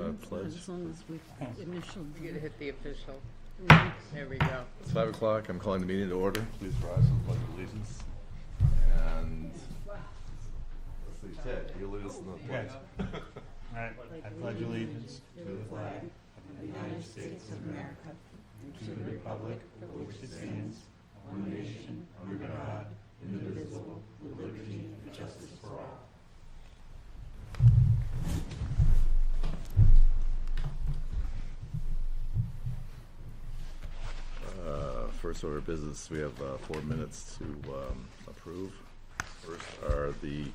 pledge. As long as we initial. We gotta hit the official. Mhm. There we go. It's 5 o'clock. I'm calling the meeting to order. Please rise for the pledge of allegiance. And let's see, Ted, you lead us in the pledge. All right, I pledge allegiance to the flag of the United States of America and to the republic for which it stands, one nation, under God, indivisible, with liberty and justice for all. First order of business, we have 4 minutes to approve. First are the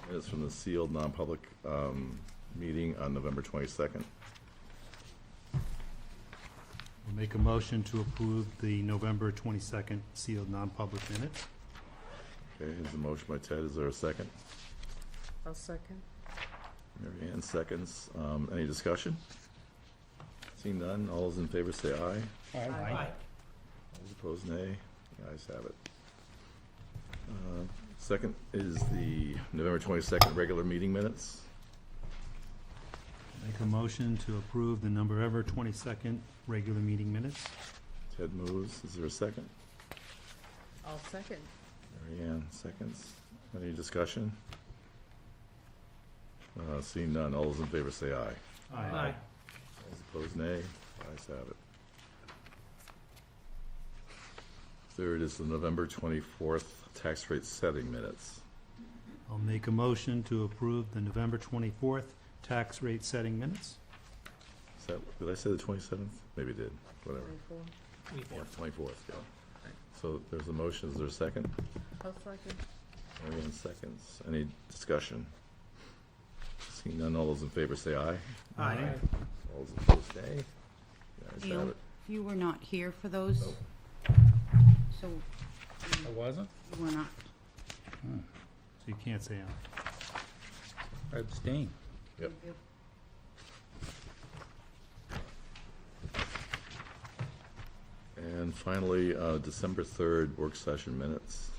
minutes from the sealed non-public meeting on November 22nd. We'll make a motion to approve the November 22nd sealed non-public minutes. Okay, there's a motion by Ted. Is there a second? I'll second. Mary Ann seconds. Any discussion? Seeing none, all those in favor say aye. Aye. Those opposed, nay. The ayes have it. Second is the November 22nd regular meeting minutes. Make a motion to approve the November 22nd regular meeting minutes. Ted moves. Is there a second? I'll second. Mary Ann seconds. Any discussion? Seeing none, all those in favor say aye. Aye. Those opposed, nay. Ayes have it. Third is the November 24th tax rate setting minutes. I'll make a motion to approve the November 24th tax rate setting minutes. Is that, did I say the 27th? Maybe I did. Whatever. 24. 24th, yeah. So there's a motion. Is there a second? I'll second. Mary Ann seconds. Any discussion? Seeing none, all those in favor say aye. Aye. All those opposed, nay. The ayes have Neil, it. you were not here for those, so I wasn't? you were not. So you can't say aye. I abstain. Yep. And finally, December 3rd work session minutes.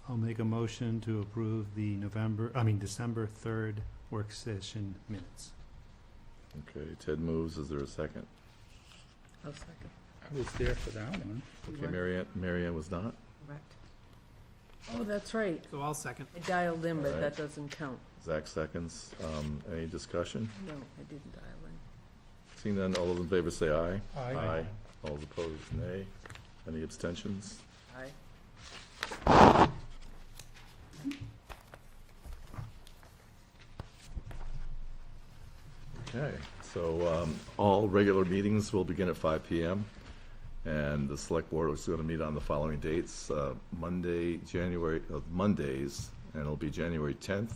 I'll make a motion to approve the December 3rd work session minutes. Okay, Ted moves. Is there a second? I'll second. I was there for that one. Okay, Mary Ann was not? Correct. Oh, that's right. So I'll second. I dialed in, but All right. that doesn't count. Zach seconds. Any discussion? No, I didn't dial in. Seeing none, all those in favor say aye. Aye. All those opposed, nay. Any abstentions? Aye. Okay, so all regular meetings will begin at 5 p.m. And the select board is going to meet on the following dates: Mondays, and it'll be January 10th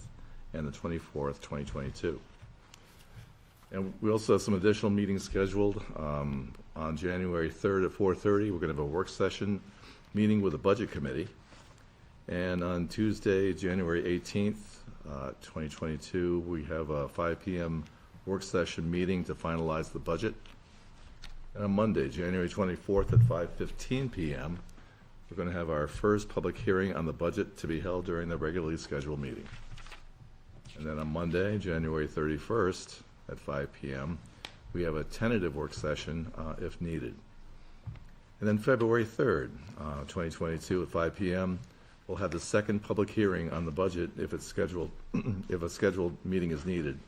and the 24th, 2022. And we also have some additional meetings scheduled. On January 3rd at 4:30, we're going to have a work session meeting with the Budget Committee. And on Tuesday, January 18th, 2022, we have a 5 p.m. work session meeting to finalize the budget. And on Monday, January 24th at 5:15 p.m., we're going to have our first public hearing on the budget to be held during the regularly scheduled meeting. And then on Monday, January 31st at 5 p.m., we have a tentative work session if needed. And then February 3rd, 2022 at 5 p.m., we'll have the second public hearing on the budget if it's scheduled, if a scheduled meeting is needed.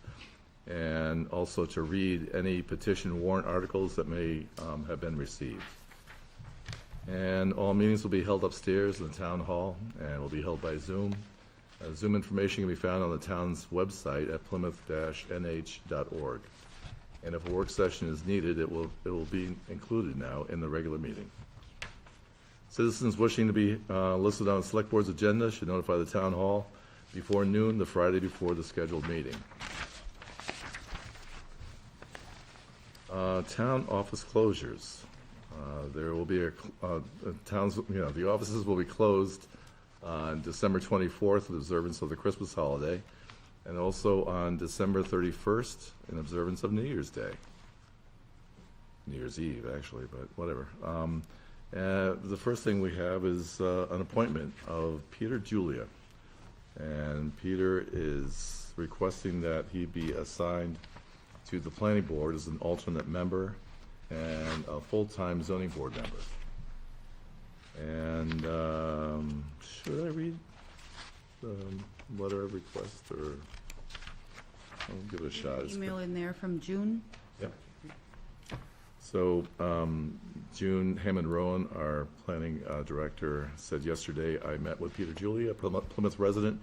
And also to read any petition warrant articles that may have been received. And all meetings will be held upstairs in the town hall and will be held by Zoom. Zoom information can be found on the town's website at plymouth-nh.org. And if a work session is needed, it will be included now in the regular meeting. Citizens wishing to be listed on the Select Board's agenda should notify the town hall before noon the Friday before the scheduled meeting. Town office closures. There will be the offices will be closed on December 24th in observance of the Christmas holiday, and also on December 31st in observance of New Year's Day. New Year's Eve, actually, but whatever. The first thing we have is an appointment of Peter Julia. And Peter is requesting that he be assigned to the planning board as an alternate member and a full-time zoning board member. And should I read the letter of request, or I'll give it a shot? It's- Email in there from June. Yep. So June Hammond-Rowan, our planning director, said yesterday, I met with Peter Julia, a Plymouth resident,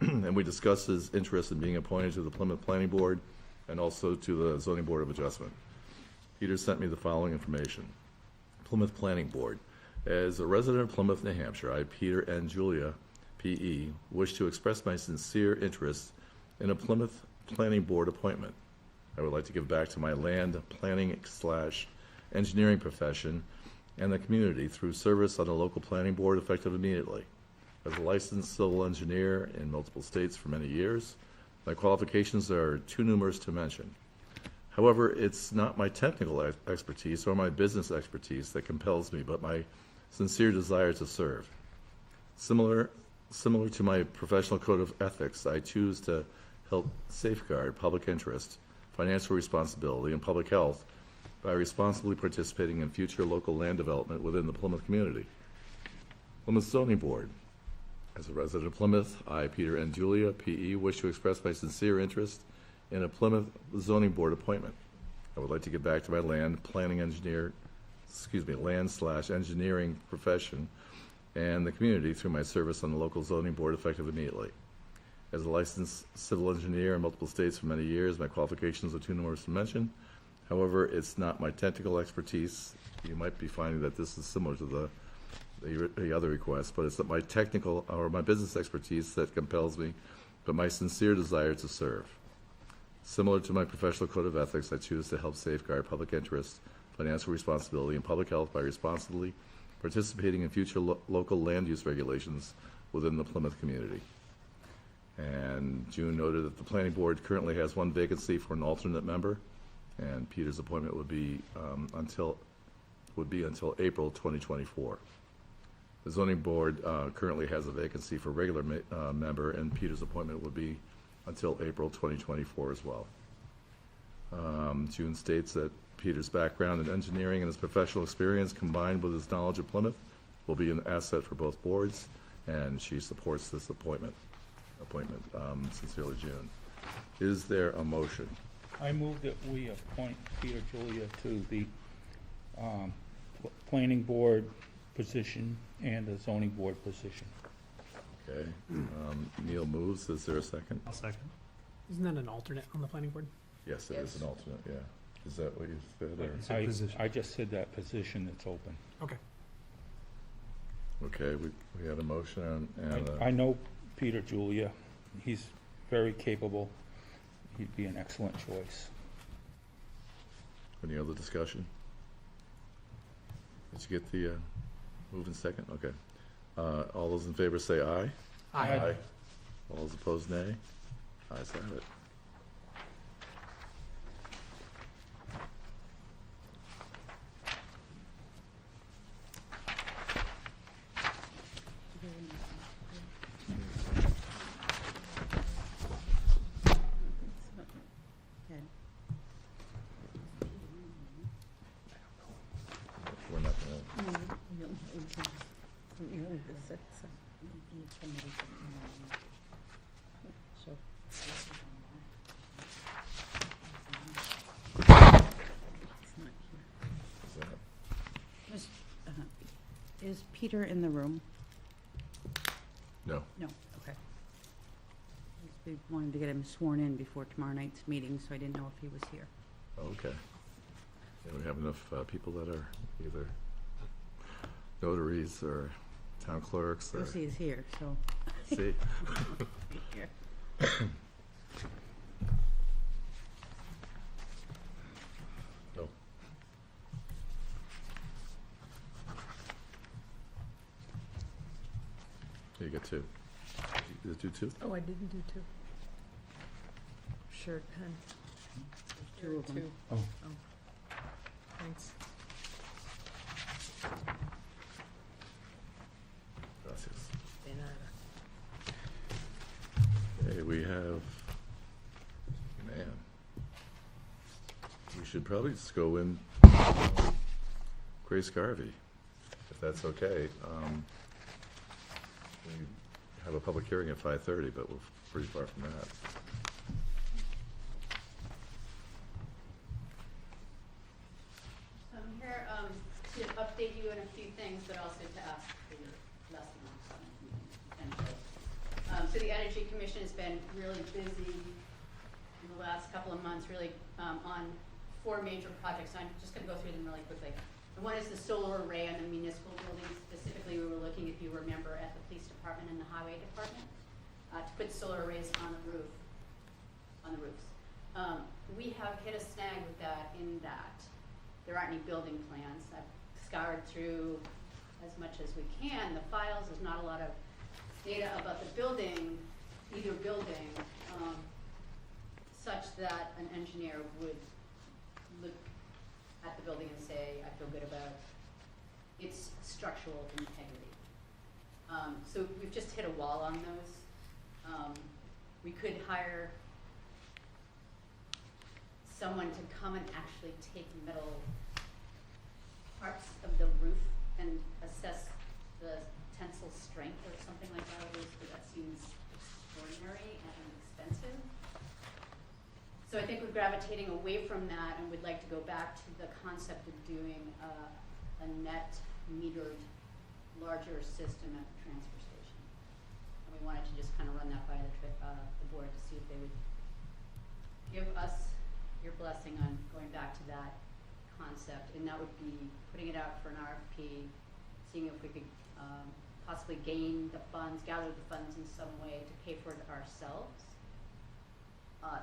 and we discussed his interest in being appointed to the Plymouth Planning Board and also to the Zoning Board of Adjustment. Peter sent me the following information. Plymouth Planning Board. As a resident of Plymouth, New Hampshire, I, Peter and Julia, P.E., wish to express my sincere interest in a Plymouth Planning Board appointment. I would like to give back to my land planning/engineering profession and the community through service on the local planning board effective immediately. As a licensed civil engineer in multiple states for many years, my qualifications are too numerous to mention. However, it's not my technical expertise or my business expertise that compels me, but my sincere desire to serve. Similar to my professional code of ethics, I choose to help safeguard public interest, financial responsibility, and public health by responsibly participating in future local land development within the Plymouth community. Plymouth Zoning Board. As a resident of Plymouth, I, Peter and Julia, P.E., wish to express my sincere interest in a Plymouth Zoning Board appointment. I would like to get back to my land/engineering profession and the community through my service on the local zoning board effective immediately. As a licensed civil engineer in multiple states for many years, my qualifications are too numerous to mention. However, it's not my technical expertise. You might be finding that this is similar to the other request, but it's not my technical or my business expertise that compels me, but my sincere desire to serve. Similar to my professional code of ethics, I choose to help safeguard public interest, financial responsibility, and public health by responsibly participating in future local land use regulations within the Plymouth community. And June noted that the planning board currently has one vacancy for an alternate member, and Peter's appointment would be until April 2024. The zoning board currently has a vacancy for regular member, and Peter's appointment would be until April 2024 as well. June states that Peter's background in engineering and his professional experience, combined with his knowledge of Plymouth, will be an asset for both boards, and she supports this appointment. Sincerely, June. Is there a motion? I move that we appoint Peter Julia to the planning board position and the zoning board position. Okay. Neil moves. Is there a second? I'll second. Isn't that an alternate on the planning board? Yes, it is an alternate, yeah. Is that what you said? or- It's a position. I just said that position that's open. Okay. Okay, we had a motion and I know Peter Julia. He's very capable. He'd be an excellent choice. any other discussion? Did you get the move in second? Okay. All those in favor say aye. Aye. All those opposed, nay. Ayes have it. We're not gonna, is that, Is Peter in the room? no. No, okay. We wanted to get him sworn in before tomorrow night's meeting, so I didn't know if he was here. Okay. Yeah, we have enough people that are either notaries or town clerks or, Lucy is here, so. see? Here. No. You got two. You do two? Oh, I didn't do two. Sure, pen. Two of them. Oh. Thanks. Gracias. De nada. Okay, we have, man, should probably just go in Grace Garvey, if that's okay. We have a public hearing at 5:30, but we're pretty far from that. So I'm here to update you on a few things, but also to ask for your blessing on some potential. So the Energy Commission has been really busy in the last couple of months, really on 4 major projects. I'm just going to go through them really quickly. And one is the solar array on the municipal buildings. Specifically, we were looking, if you remember, at the police department and the highway department to put solar arrays on the roofs. We have hit a snag with that in that there aren't any building plans. I've scoured through as much as we can the files. There's not a lot of data about the building, either building, such that an engineer would look at the building and say, I feel good about its structural integrity. So we've just hit a wall on those. We could hire someone to come and actually take metal parts of the roof and assess the tensile strength or something like that. That seems extraordinary and expensive. So I think we're gravitating away from that and would like to go back to the concept of doing a net metered larger system at the transfer station. And we wanted to just kind of run that by the board to see if they would give us your blessing on going back to that concept. And that would be putting it out for an RFP, seeing if we could possibly gather the funds in some way to pay for it ourselves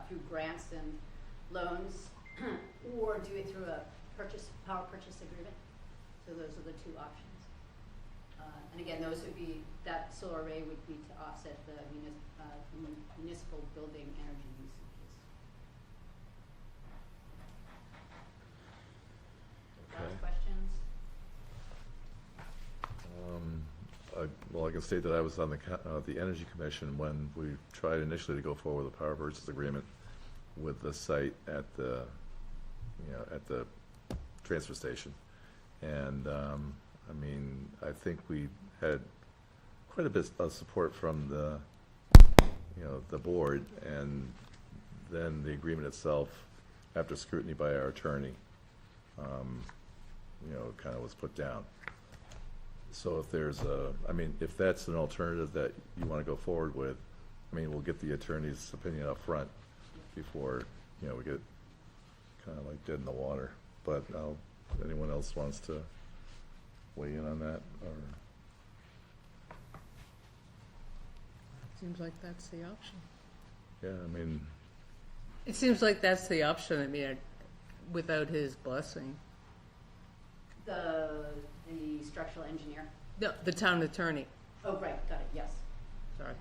through grants and loans, or do it through a power purchase agreement. So those are the 2 options. And again, that solar array would be to offset the municipal building energy usages. Okay. Questions? Well, I can state that I was on the Energy Commission when we tried initially to go forward with a power purchase agreement with the site at the transfer station. And, I mean, I think we had quite a bit of support from the board, and then the agreement itself, after scrutiny by our attorney, kind of was put down. So if if that's an alternative that you want to go forward with, we'll get the attorney's opinion up front before, we get kind of like dead in the water. But if anyone else wants to weigh in on that, or? Seems like that's the option. Yeah, It seems like that's the option, without his blessing. The structural engineer. No, the town attorney, Oh, right, got it, yes. sorry.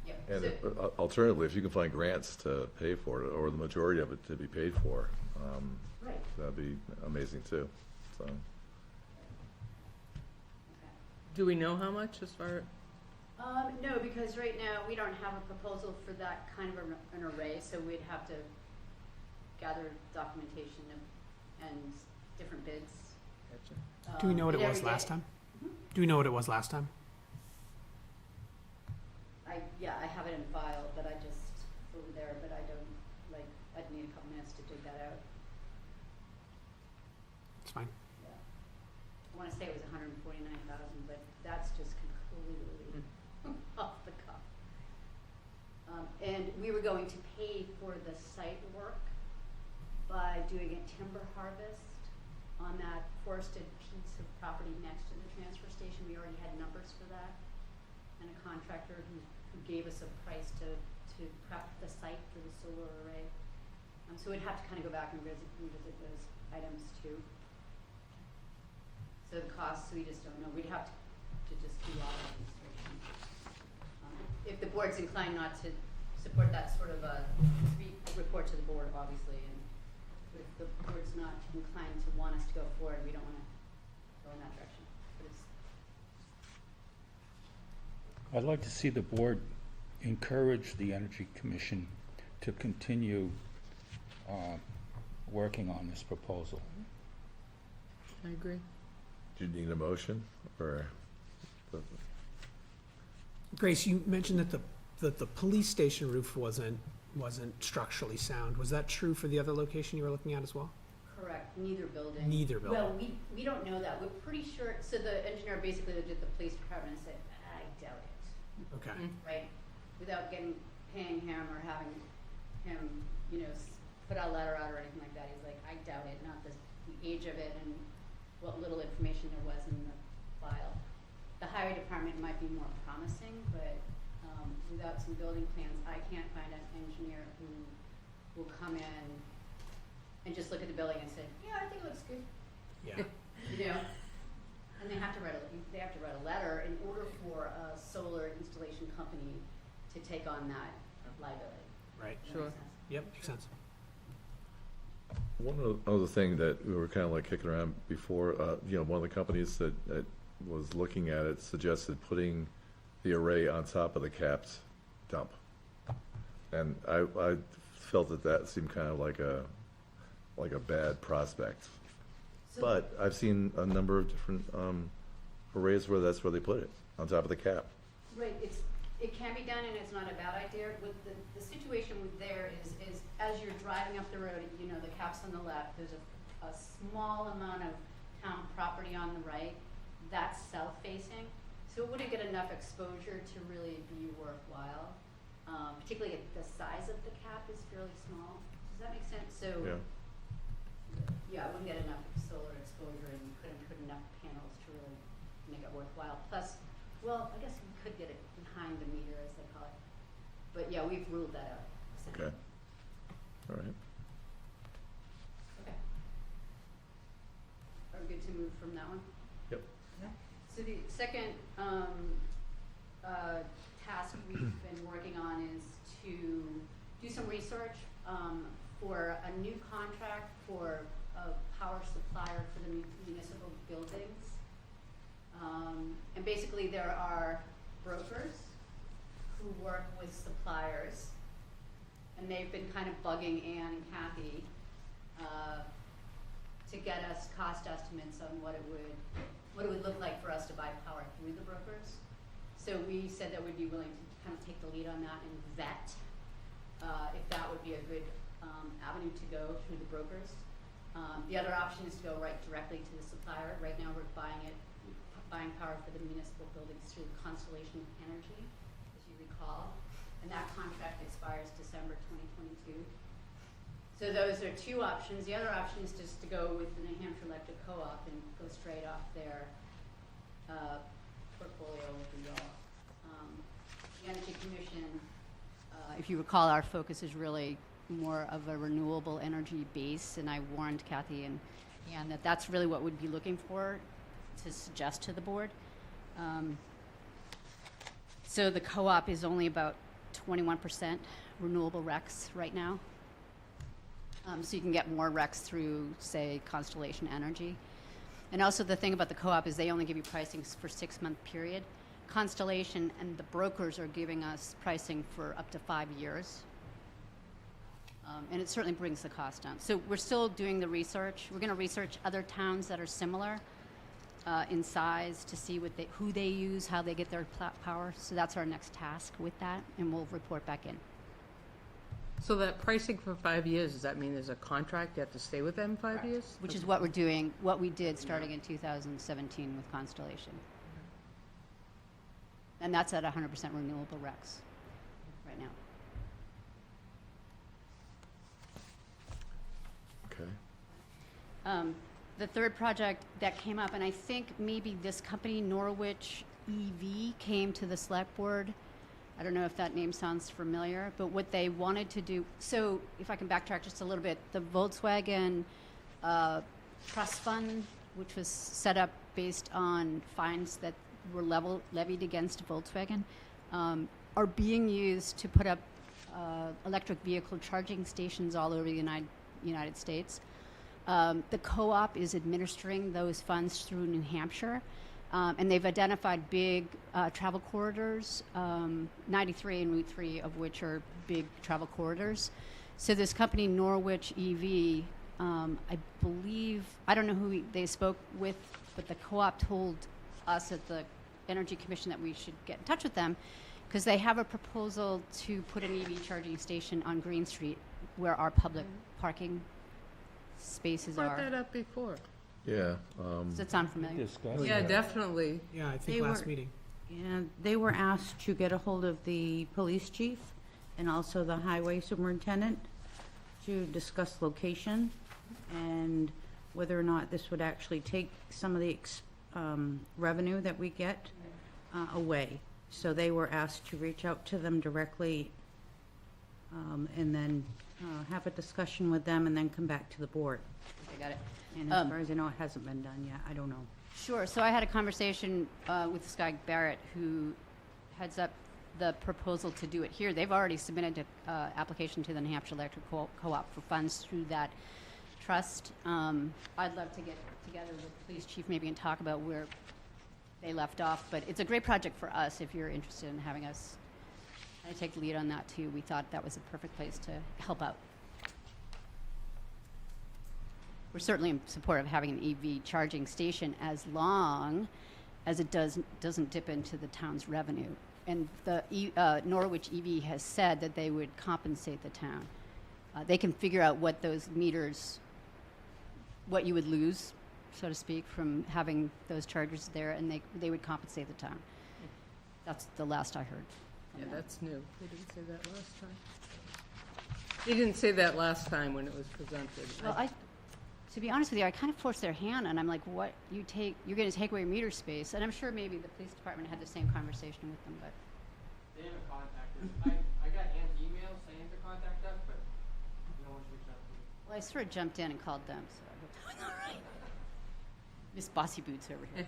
Yep. And So- alternatively, if you can find grants to pay for it, or the majority of it to be paid for, Right. that'd be amazing too. So, Okay. Do we know how much as far? No, because right now we don't have a proposal for that kind of an array, so we'd have to gather documentation and different bids. Do we know what it and was every last day- time? Do we know what it was last time? I have it in file, but I just over there, but I don't I'd need a couple minutes to dig that out. It's fine. Yeah. I want to say it was 149,000, but that's just completely off the cuff. And we were going to pay for the site work by doing a timber harvest on that forested piece of property next to the transfer station. We already had numbers for that, and a contractor who gave us a price to prep the site for the solar array. So we'd have to kind of go back and revisit those items too. So the costs, we just don't know. We'd have to just do all of research. If the board's inclined not to support that sort of a report to the board, obviously, and if the board's not inclined to want us to go forward, we don't want to go in that direction. But it's, I'd like to see the board encourage the Energy Commission to continue working on this proposal. I agree. Do you need a motion, or? Grace, you mentioned that the police station roof wasn't structurally sound. Was that true for the other location you were looking at as well? Correct, neither building. Neither building. Well, we don't know that. We're pretty sure, so the engineer basically looked at the police department and said, I doubt it, Okay. right? Without paying him or having him, put a letter out or anything like that. He's like, I doubt it, not the age of it and what little information there was in the file. The highway department might be more promising, but without some building plans, I can't find an engineer who will come in and just look at the building and say, yeah, I think it looks good. Yeah. And they have to write a letter in order for a solar installation company to take on that liability. Right. Does that Sure. make sense? Yep, makes sense. One other thing that we were kind of like kicking around before, one of the companies that was looking at it suggested putting the array on top of the capped dump. And I felt that seemed kind of like a bad prospect. So- But I've seen a number of different arrays where that's where they put it, on top of the cap. Right, it can be done and it's not a bad idea. With the situation with there is as you're driving up the road, the cap's on the left, there's a small amount of town property on the right, that's south-facing. So it wouldn't get enough exposure to really be worthwhile, particularly if the size of the cap is fairly small. Does that make sense? So, yeah, it wouldn't get enough solar exposure and you couldn't put enough panels to really make it worthwhile. Plus, well, I guess we could get it behind the meter, as they call it. But yeah, we've ruled that out. Okay. All right. Okay. Are we good to move from that one? Yep. So the second task we've been working on is to do some research for a new contract for a power supplier for the municipal buildings. And basically there are brokers who work with suppliers, and they've been kind of bugging Ann and Kathy to get us cost estimates on what it would look like for us to buy power through the brokers. So we said that we'd be willing to kind of take the lead on that and vet if that would be a good avenue to go through the brokers. The other option is to go right directly to the supplier. Right now we're buying power for the municipal buildings through Constellation Energy, as you recall, and that contract expires December 2022. So those are two options. The other option is just to go with the New Hampshire Electric Co-op and go straight off their portfolio overall. The Energy Commission, if you recall, our focus is really more of a renewable energy base, and I warned Kathy and that that's really what we'd be looking for to suggest to the board. So the co-op is only about 21% renewable RECs right now. So you can get more RECs through, say, Constellation Energy. And also the thing about the co-op is they only give you pricing for 6-month period. Constellation and the brokers are giving us pricing for up to 5 years. And it certainly brings the cost down. So we're still doing the research. We're going to research other towns that are similar in size to see who they use, how they get their power. So that's our next task with that, and we'll report back in. So that pricing for 5 years, does that mean there's a contract, you have to stay with them 5 years? Which is what we're doing, what we did starting in 2017 with Constellation. And that's at 100% renewable RECs right now. Okay. The third project that came up, and I think maybe this company, Norwich EV, came to the select board. I don't know if that name sounds familiar, but what they wanted to do, so if I can backtrack just a little bit, the Volkswagen trust fund, which was set up based on fines that were levied against Volkswagen, are being used to put up electric vehicle charging stations all over the United States. The co-op is administering those funds through New Hampshire, and they've identified big travel corridors, 93 and Route 3 of which are big travel corridors. So this company, Norwich EV, I believe, I don't know who they spoke with, but the co-op told us at the Energy Commission that we should get in touch with them because they have a proposal to put an EV charging station on Green Street where our public parking spaces Brought are. that up before. Yeah. Does that sound familiar? Discuss. Yeah, definitely. Yeah, I They think last were- meeting. And they were asked to get a hold of the police chief and also the highway superintendent to discuss location and whether or not this would actually take some of the revenue that we get away. So they were asked to reach out to them directly and then have a discussion with them and then come back to the board. I got it. And as far as I know, it hasn't been done yet. I don't know. Sure. So I had a conversation with this guy Barrett, who heads up the proposal to do it here. They've already submitted an application to the New Hampshire Electric Co-op for funds through that trust. I'd love to get together with the police chief maybe and talk about where they left off. But it's a great project for us if you're interested in having us kind of take the lead on that too. We thought that was a perfect place to help out. We're certainly in support of having an EV charging station as long as it doesn't dip into the town's revenue. And the Norwich EV has said that they would compensate the town. They can figure out what those meters, what you would lose, so to speak, from having those chargers there, and they would compensate the town. That's the last I heard. Yeah, that's new. They didn't say that last time. They didn't say that last time when it was presented. Well, to be honest with you, I kind of forced their hand, and I'm like, "What you're going to take away meter space?" And I'm sure maybe the police department had the same conversation with them, but They haven't contacted us. I got an email saying to contact us, but no one's reached out to me. well, I sort of jumped in and called them. So I go, "All right, Miss Bossy Boots over here."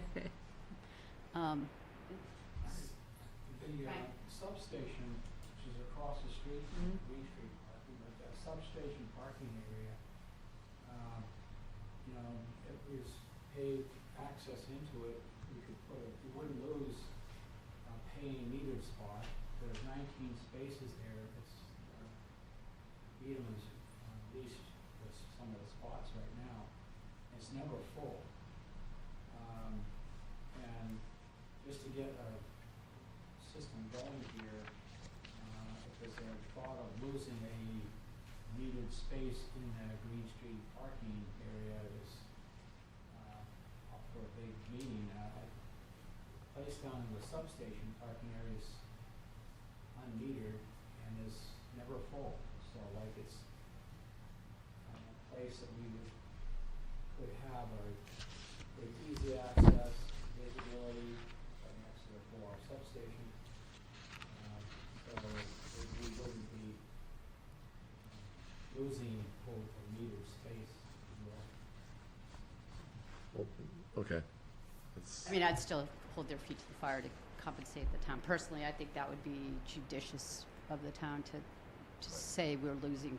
The Right. substation, which is across the street from Green Street parking, but that substation parking area, if we paved access into it, we wouldn't lose a paying metered spot. There's 19 spaces there. It's, Edom has leased some of the spots right now. It's never full. And just to get a system going here, if there's a thought of losing a metered space in the Green Street parking area, is up for a big meeting. Place down in the substation parking area is unmetered and is never full. So like it's a place that we could have with easy access, visibility, right next to the 4R substation. So we wouldn't be losing full metered space as well. Okay. It's- I mean, I'd still hold their feet to the fire to compensate the town. Personally, I think that would be judicious of the town to say we're losing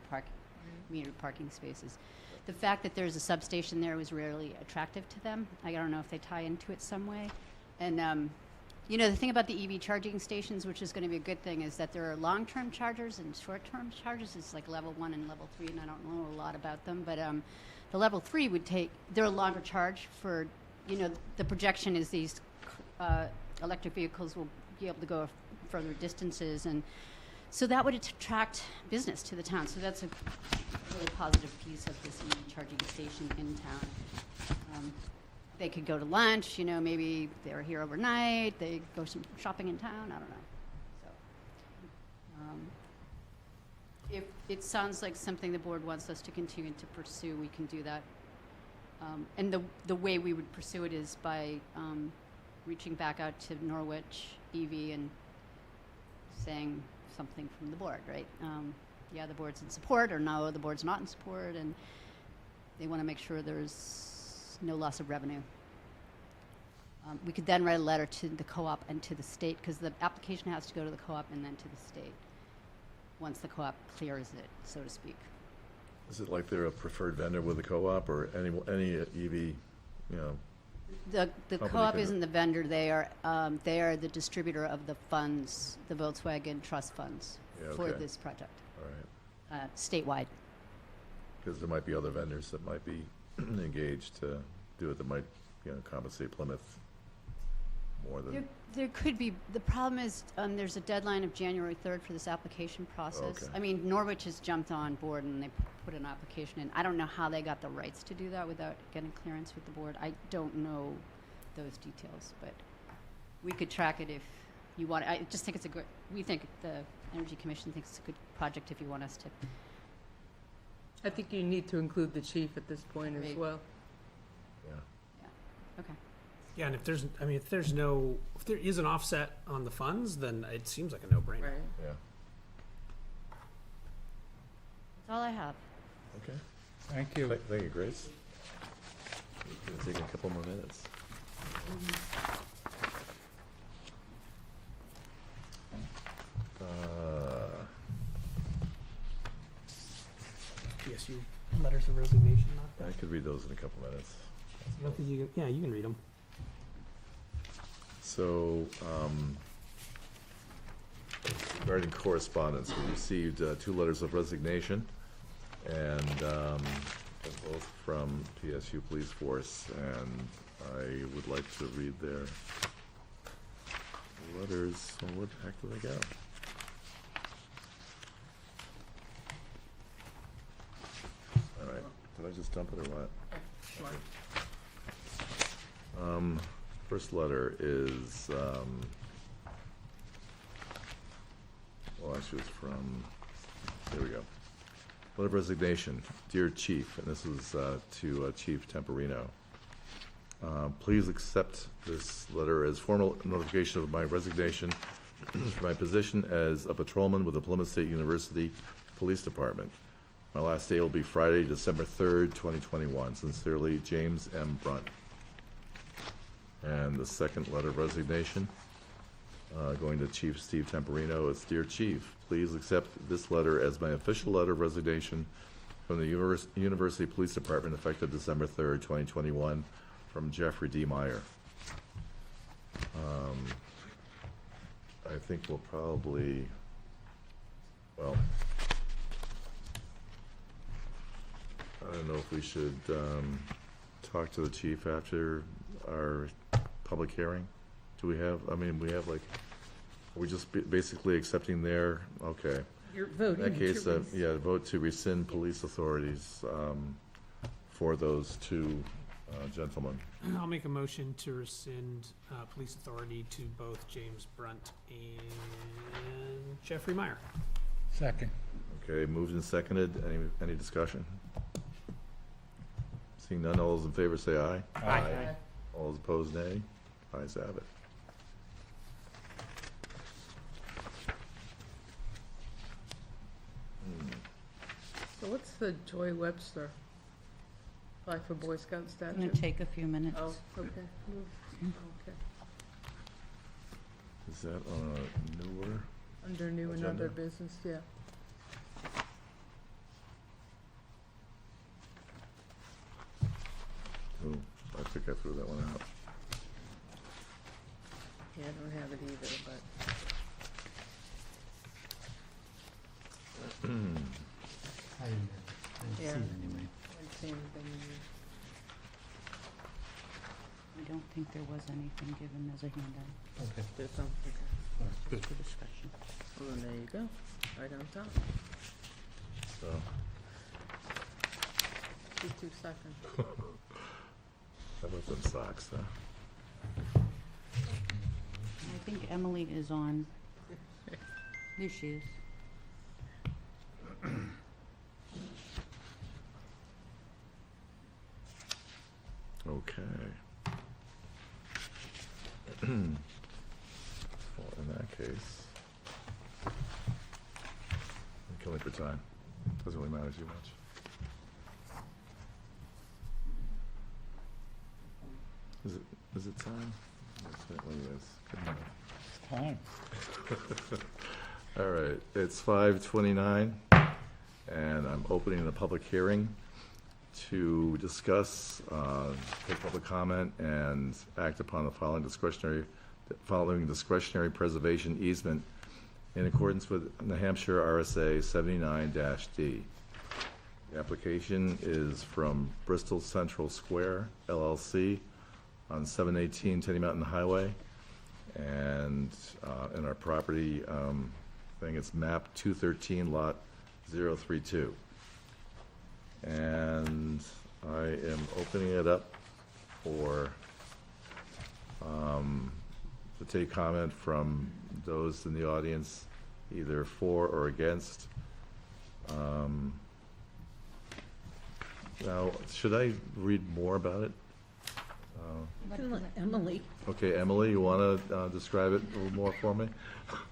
metered parking spaces. The fact that there's a substation there was rarely attractive to them. I don't know if they tie into it some way. And, the thing about the EV charging stations, which is going to be a good thing, is that there are long-term chargers and short-term chargers. It's like level 1 and level 3, and I don't know a lot about them. But the level 3 they're a longer charge for, the projection is these electric vehicles will be able to go further distances. And so that would attract business to the town. So that's a really positive piece of this EV charging station in town. They could go to lunch, maybe they're here overnight, they go some shopping in town, I don't know. So, if it sounds like something the board wants us to continue to pursue, we can do that. And the way we would pursue it is by reaching back out to Norwich EV and saying something from the board, right? Yeah, the board's in support, or no, the board's not in support, and they want to make sure there's no loss of revenue. We could then write a letter to the co-op and to the state, because the application has to go to the co-op and then to the state, once the co-op clears it, so to speak. Is it like they're a preferred vendor with the co-op or any EV, The Company co-op could- isn't the vendor, they are the distributor of the funds, the Volkswagen trust funds Yeah, for okay. this project. all right. statewide. Because there might be other vendors that might be engaged to do it, that might, compensate Plymouth more than. There could be. The problem is, there's a deadline of January 3rd for this application process. Okay. I mean, Norwich has jumped on board and they put an application in. I don't know how they got the rights to do that without getting clearance with the board. I don't know those details, but we could track it if you want. I just think it's we think the Energy Commission thinks it's a good project if you want us to. I think you need to include the chief at this point as Right. well. Okay. Yeah, and if there is an offset on the funds, then it seems like a no-brainer. Right. Yeah, That's all I have. okay. Thank you. Thank you, Grace. It's gonna take a couple more minutes. PSU letters of resignation, not I could read those in a couple minutes. you can read them. So, regarding correspondence, we received 2 letters of resignation, and they're both from PSU Police Force, and I would like to read their letters. Oh, where the heck did they go? All right, did I just dump it or what? First letter is, well, actually it's from, here we go. Letter of resignation, dear Chief, and this is to Chief Temporino. Please accept this letter as formal notification of my resignation for my position as a patrolman with the Plymouth State University Police Department. My last day will be Friday, December 3rd, 2021. Sincerely, James M. Brunt. And the second letter of resignation, going to Chief Steve Temporino, is Dear Chief, please accept this letter as my official letter of resignation from the University Police Department effective December 3rd, 2021, from Jeffrey D. Meyer. I think we'll probably, well, I don't know if we should talk to the chief after our public hearing. Do we have, we have are we just basically accepting their, okay. You're In voting that case, to vote to rescind police authorities for those 2 gentlemen. I'll make a motion to rescind police authority to both James Brunt and Jeffrey Meyer. Second. Okay, moved and seconded. Any discussion? Seeing none, all those in favor say aye. Aye. All those opposed, nay. Ayes have it. So what's the Joy Webster? Apply for Boy Scout It's going statue? to take a few minutes. Oh, okay. Okay. Is that on a newer? Under new and other Agenda. business, yeah. Oh, I think I threw that one out. Yeah, I don't have it either, but I didn't see Yeah. it anyway. I didn't see anything in there. I don't think there was anything given as a handout Okay. There's some, okay. Good. for discussion. Well, then there you go. Right on top. So, 52 seconds. how about them socks, huh? I think Emily is on. There she is. Okay. Well, in that case, I'm killing for time. Doesn't really matter too much. Is it time? It certainly is. Good enough. It's time. All right, it's 5:29, and I'm opening the public hearing to discuss, take public comment, and act upon the following discretionary preservation easement in accordance with New Hampshire RSA 79-D. The application is from Bristol Central Square LLC on 718 Tenny Mountain Highway. And in our property thing, it's map 213, lot 032. And I am opening it up for, to take comment from those in the audience, either for or against. Now, should I read more about it? Emily. Okay, Emily, you want to describe it a little more for me,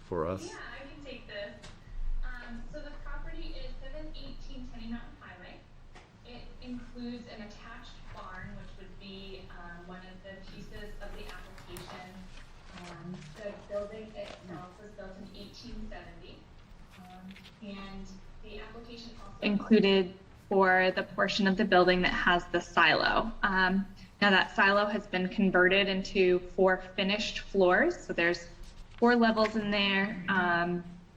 for us? Yeah, I can take this. So the property is 718 Tenny Mountain Highway. It includes an attached barn, which would be one of the pieces of the application. The building itself was built in 1870. And the application also included for the portion of the building that has the silo. Now that silo has been converted into 4 finished floors. So there's 4 levels in there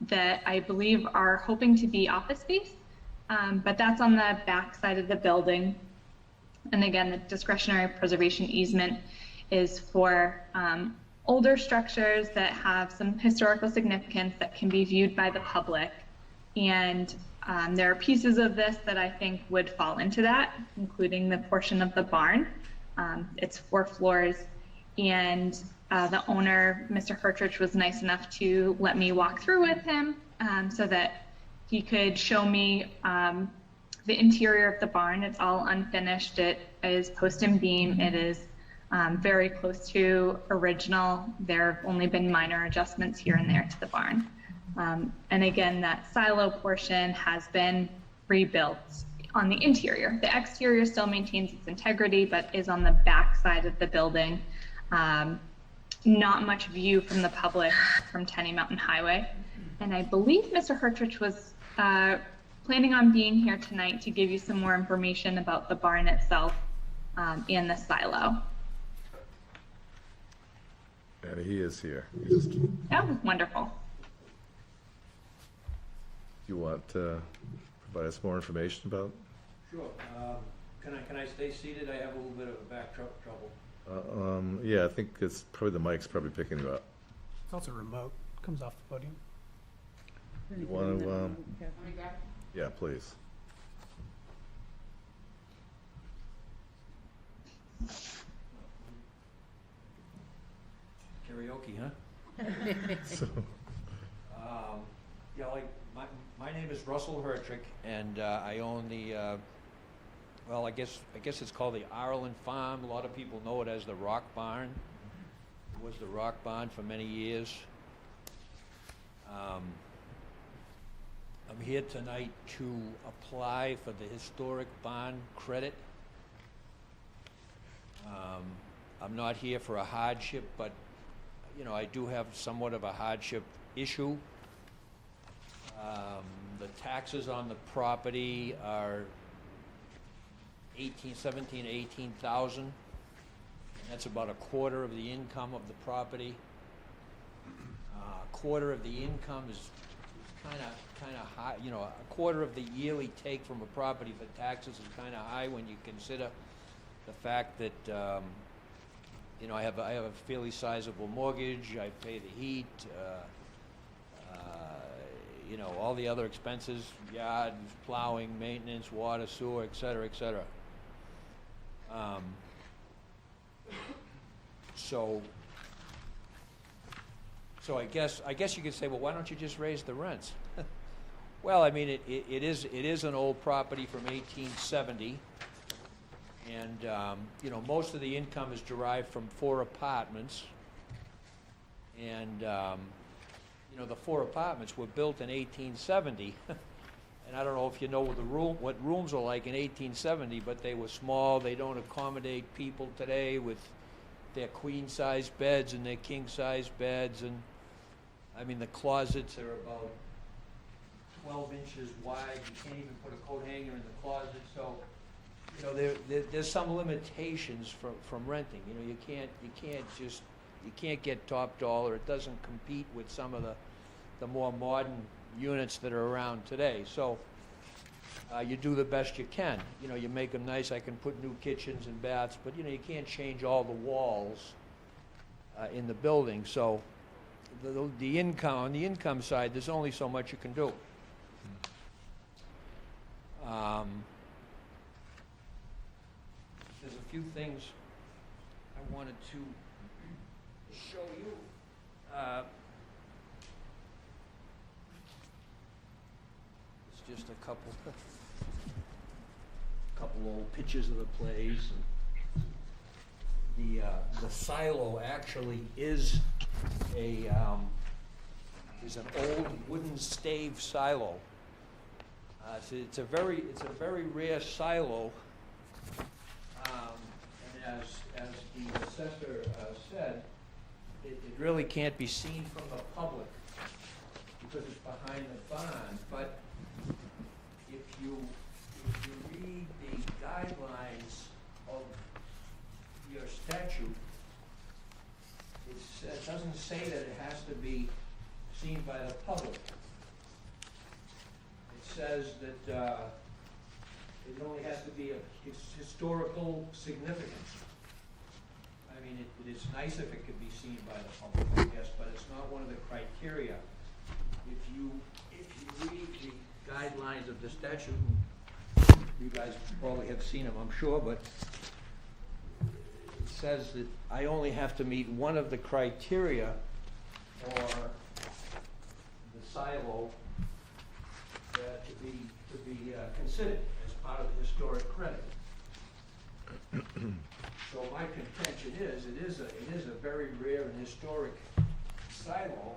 that I believe are hoping to be office space, but that's on the back side of the building. And again, the discretionary preservation easement is for older structures that have some historical significance that can be viewed by the public. And there are pieces of this that I think would fall into that, including the portion of the barn. It's 4 floors, and the owner, Mr. Hertridge, was nice enough to let me walk through with him so that he could show me the interior of the barn. It's all unfinished. It is post and beam. It is very close to original. There have only been minor adjustments here and there to the barn. And again, that silo portion has been rebuilt on the interior. The exterior still maintains its integrity, but is on the back side of the building. Not much view from the public from Tenny Mountain Highway. And I believe Mr. Hertridge was planning on being here tonight to give you some more information about the barn itself and the silo. And he is here. He just, Oh, wonderful. you want to provide us more information about? Sure. Can I stay seated? I have a little bit of a back trouble. Yeah, I think it's probably the mic's probably picking you up. It's also remote, comes off the podium. You want to, yeah, please. Karaoke, huh? So, Yeah, like, my name is Russell Hertrick, and I own the, well, I guess it's called the Ireland Farm. A lot of people know it as the Rock Barn. It was the Rock Barn for many years. I'm here tonight to apply for the historic barn credit. I'm not here for a hardship, but, you know, I do have somewhat of a hardship issue. The taxes on the property are 18,000. That's about a quarter of the income of the property. A quarter of the income is kind of high. You know, a quarter of the yearly take from a property for taxes is kind of high when you consider the fact that you know, I have a fairly sizable mortgage. I pay the heat. You know, all the other expenses, yard, plowing, maintenance, water, sewer, et cetera, et cetera. So I guess you could say, well, why don't you just raise the rents? Well, I mean, it is an old property from 1870, and you know, most of the income is derived from 4 apartments, and you know, the 4 apartments were built in 1870, and I don't know if you know what rooms were like in 1870, but they were small. They don't accommodate people today with their queen-size beds and their king-size beds, and I mean, the closets are about 12 inches wide. You can't even put a coat hanger in the closet. So, you know, there's some limitations from renting. You know, you can't get top dollar. It doesn't compete with some of the the more modern units that are around today. So you do the best you can. You know, you make them nice. I can put new kitchens and baths, but you know, you can't change all the walls in the building. So the income, on the income side, there's only so much you can do. There's a few things I wanted to show you. It's just a couple old pictures of the place. The silo actually is an old wooden stave silo. It's a very rare silo. And as the assessor said, it really can't be seen from the public because it's behind the barn. But if you read the guidelines of your statute, it doesn't say that it has to be seen by the public. It says that it only has to be of historical significance. I mean, it is nice if it could be seen by the public, I guess, but it's not one of the criteria. If you read the guidelines of the statute, you guys probably have seen them, I'm sure, but it says that I only have to meet one of the criteria for the silo to be considered as part of the historic credit. So my contention is, it is a very rare and historic silo,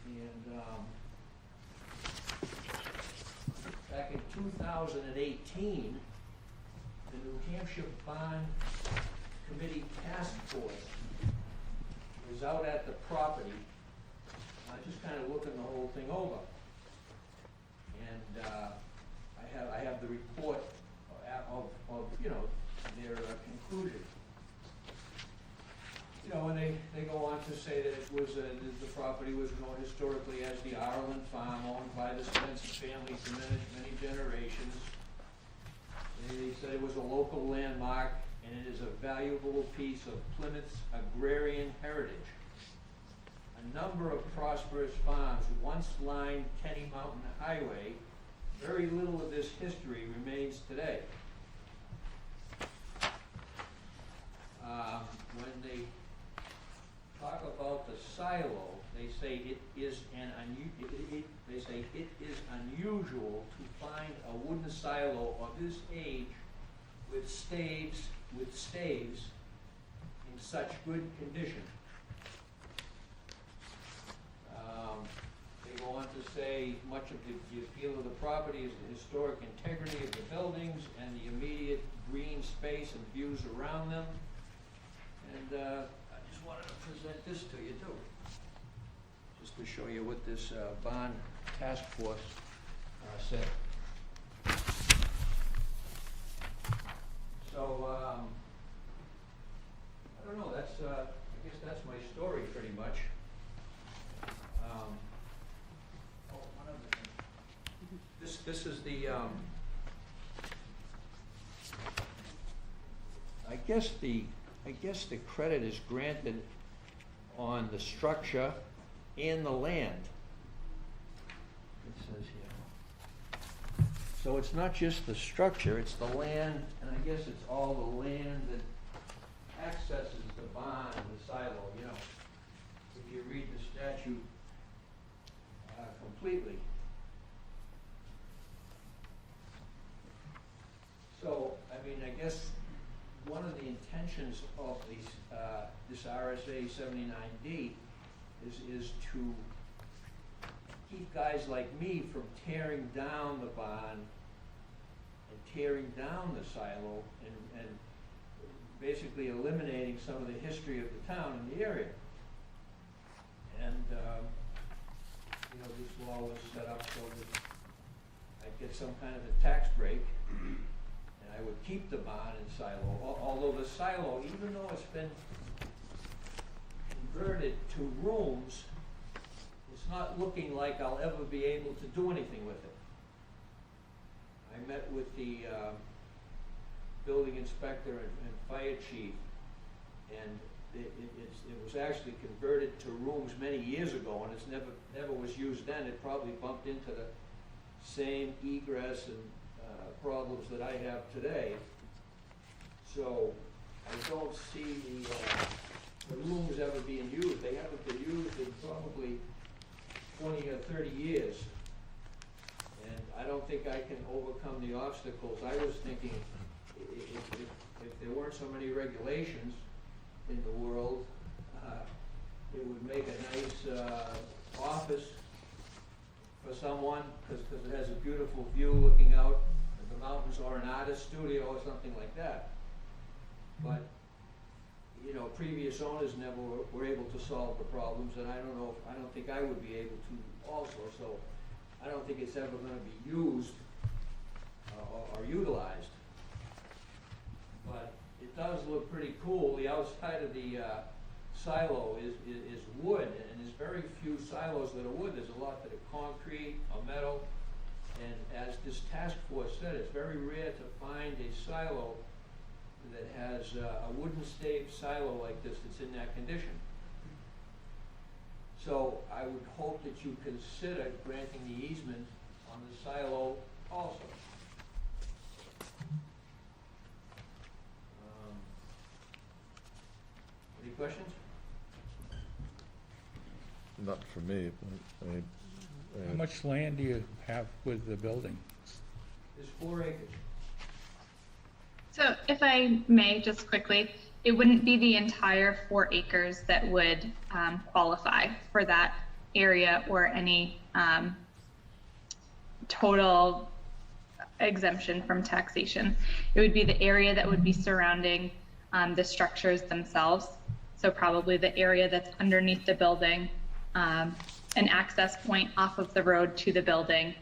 and back in 2018, the New Hampshire Bond Committee Task Force was out at the property, just kind of looking the whole thing over. And I have the report of their conclusion. You know, and they go on to say that it was the property was known historically as the Ireland Farm, owned by the Spencer family for many generations. They said it was a local landmark, and it is a valuable piece of Plymouth's agrarian heritage. A number of prosperous farms once lined Kenny Mountain Highway. Very little of this history remains today. When they talk about the silo, they say it is unusual to find a wooden silo of this age with staves in such good condition. They go on to say much of the appeal of the property is the historic integrity of the buildings and the immediate green space and views around them. And I just wanted to present this to you too, just to show you what this bond task force said. So I don't know. That's I guess that's my story pretty much. One other thing. This is the I guess the credit is granted on the structure and the land. It says here. So it's not just the structure, it's the land, and I guess it's all the land that accesses the barn and the silo, you know. If you read the statute completely. So, I mean, I guess one of the intentions of these, this RSA 79D is to keep guys like me from tearing down the barn and tearing down the silo and basically eliminating some of the history of the town in the area. And, you know, this law was set up so that I'd get some kind of a tax break. I would keep the barn and silo, although the silo, even though it's been converted to rooms, not looking like I'll ever be able to do anything with it. I met with the building inspector and fire chief, and it was actually converted to rooms many years ago, and it's never was used then. It probably bumped into the same egress and problems that I have today. So I don't see the rooms ever being used. They haven't been used in probably 20 or 30 years. And I don't think I can overcome the obstacles. I was thinking if there weren't so many regulations in the world, it would make a nice office for someone, because it has a beautiful view looking out at the mountains, or an artist studio or something like that. But, you know, previous owners never were able to solve the problems, and I don't think I would be able to also. So I don't think it's ever going to be used or utilized. But it does look pretty cool. The outside of the silo is wood, and there's very few silos that are wood. There's a lot that are concrete or metal. And as this task force said, it's very rare to find a silo that has a wooden stave silo like this that's in that condition. So I would hope that you consider granting the easement on the silo also. Any questions? Not for me, but, I mean, How much land do you have with the building? There's 4 acres. So if I may, just quickly, it wouldn't be the entire 4 acres that would qualify for that area or any total exemption from taxation. It would be the area that would be surrounding the structures themselves. So probably the area that's underneath the building, an access point off of the road to the building.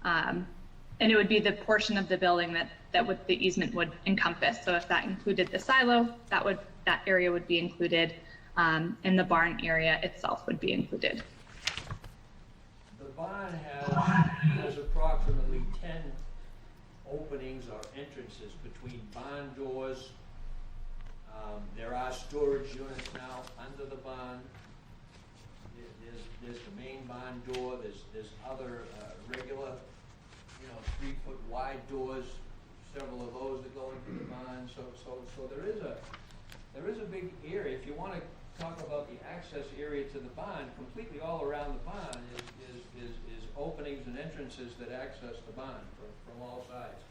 And it would be the portion of the building that the easement would encompass. So if that included the silo, that area would be included, and the barn area itself would be included. The barn has approximately 10 openings or entrances between barn doors. There are storage units now under the barn. There's the main barn door. There's other regular, 3-foot wide doors. Several of those that go into the barn. So there is a big area. If you want to talk about the access area to the barn, completely all around the barn is openings and entrances that access the barn from all sides.